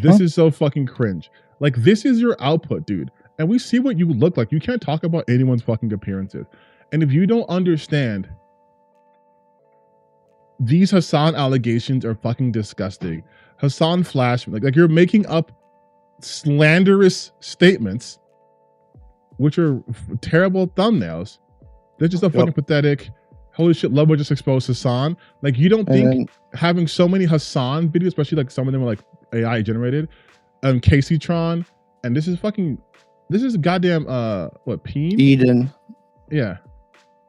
This is so fucking cringe. Like this is your output, dude. And we see what you look like. You can't talk about anyone's fucking appearances. And if you don't understand, these Hassan allegations are fucking disgusting. Hassan Flash, like you're making up slanderous statements, which are terrible thumbnails. They're just so fucking pathetic. Holy shit, Lobo just exposed Hassan. Like you don't think having so many Hassan videos, especially like some of them are like AI generated, Casey Tron, and this is goddamn what, Peen? Eden. Yeah.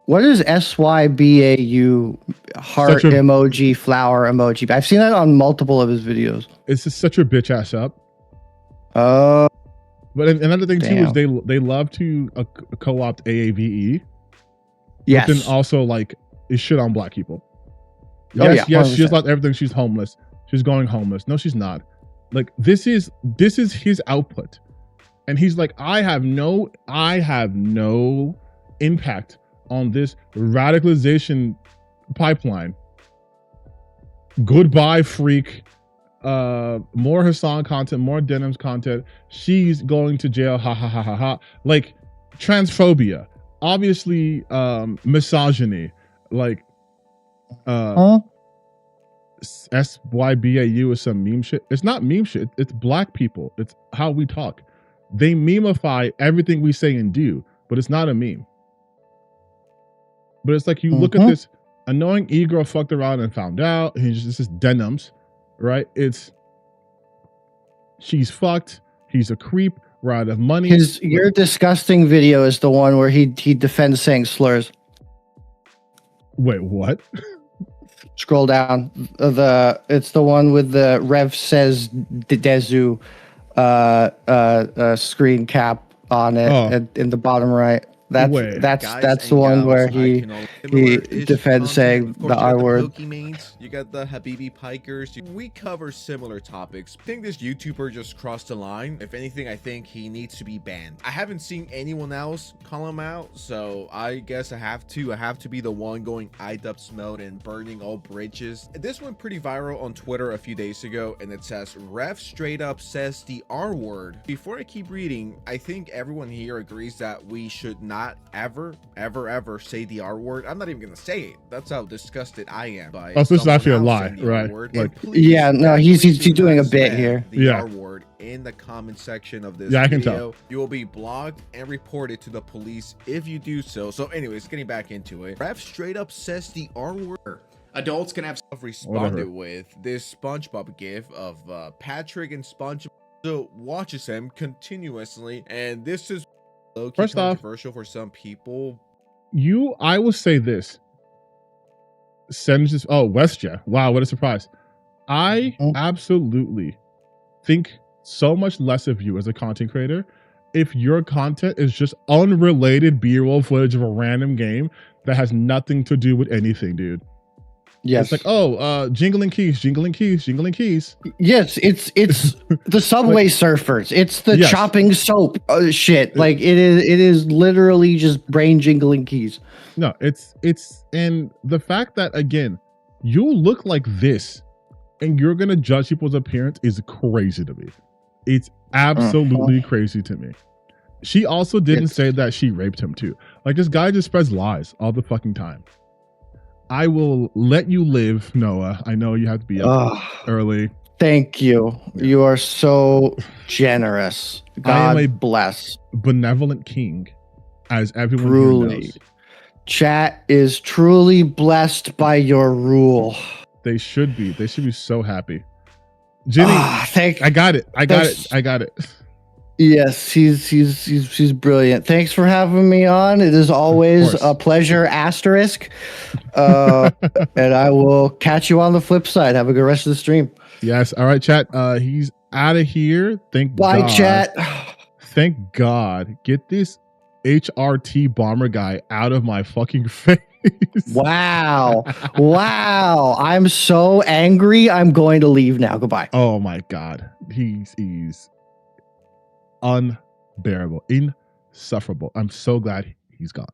What is SYBAU heart emoji, flower emoji? I've seen that on multiple of his videos. It's just such a bitch ass up. Oh. But another thing too is they love to co-opt AAVE. Yes. But then also like is shit on black people. Oh, Yes, yeah, she's lost everything. She's homeless. She's going homeless. No, she's not. Like this is his output. And he's like, I have no impact on this radicalization pipeline. Goodbye, freak. More Hassan content, more Denims content. She's going to jail. Ha ha ha ha ha. Like transphobia, obviously, misogyny. Like, SYBAU is some meme shit. It's not meme shit. It's black people. It's how we talk. They memify everything we say and do, but it's not a meme. But it's like you look at this annoying e-girl fucked around and found out. This is Denims, right? It's She's fucked. He's a creep. We're out of money. Your disgusting video is the one where he defends saying slurs. Wait, what? Scroll down. It's the one with the Rev says Dezu screen cap on it in the bottom right. That's the one where he defends saying the R word. You got the Habibi Pikers. We cover similar topics. I think this YouTuber just crossed the line. If anything, I think he needs to be banned. I haven't seen anyone else call him out, so I guess I have to be the one going iDubbbz mode and burning all bridges. This went pretty viral on Twitter a few days ago, and it says Ref straight up says the R word. Before I keep reading, I think everyone here agrees that we should not ever say the R word. I'm not even gonna say it. That's how disgusted I am by this is actually a lie, right? Like, yeah, no, he's doing a bit here. The R word in the comment section of this I video. can tell. You will be blocked and reported to the police if you do so. So anyways, getting back into it, Ref straight up says the R word. Adults can have responded with this SpongeBob gif of Patrick and SpongeBob watches him continuously, and this is first off, controversial for some people. I will say this. WestJet. Wow, what a surprise. I absolutely think so much less of you as a content creator if your content is just unrelated B-roll footage of a random game that has nothing to do with anything, dude. Yes. It's like, jingling keys. Yes, it's the Subway Surfers. It's the chopping soap shit. Like it is literally just brain jingling keys. No, it's and the fact that again, you look like this and you're gonna judge people's appearance is crazy to me. It's absolutely crazy to me. She also didn't say that she raped him too. Like this guy just spreads lies all the fucking time. I will let you live, Noah. I know you have to be up early. Thank you. You are so generous. God bless. Benevolent king, as everyone truly here knows. Chat is truly blessed by your rule. They should be. They should be so happy. Jimmy, I got it. I got it. Yes, he's brilliant. Thanks for having me on. It is always a pleasure. Asterisk. And I will catch you on the flip side. Have a good rest of the stream. Yes. All right, chat. He's out of here. Thank Bye, God. chat. Thank God. Get this HRT bomber guy out of my fucking face. Wow. Wow. I'm so angry. I'm going to leave now. Goodbye. Oh my God. He's unbearable, insufferable. I'm so glad he's gone.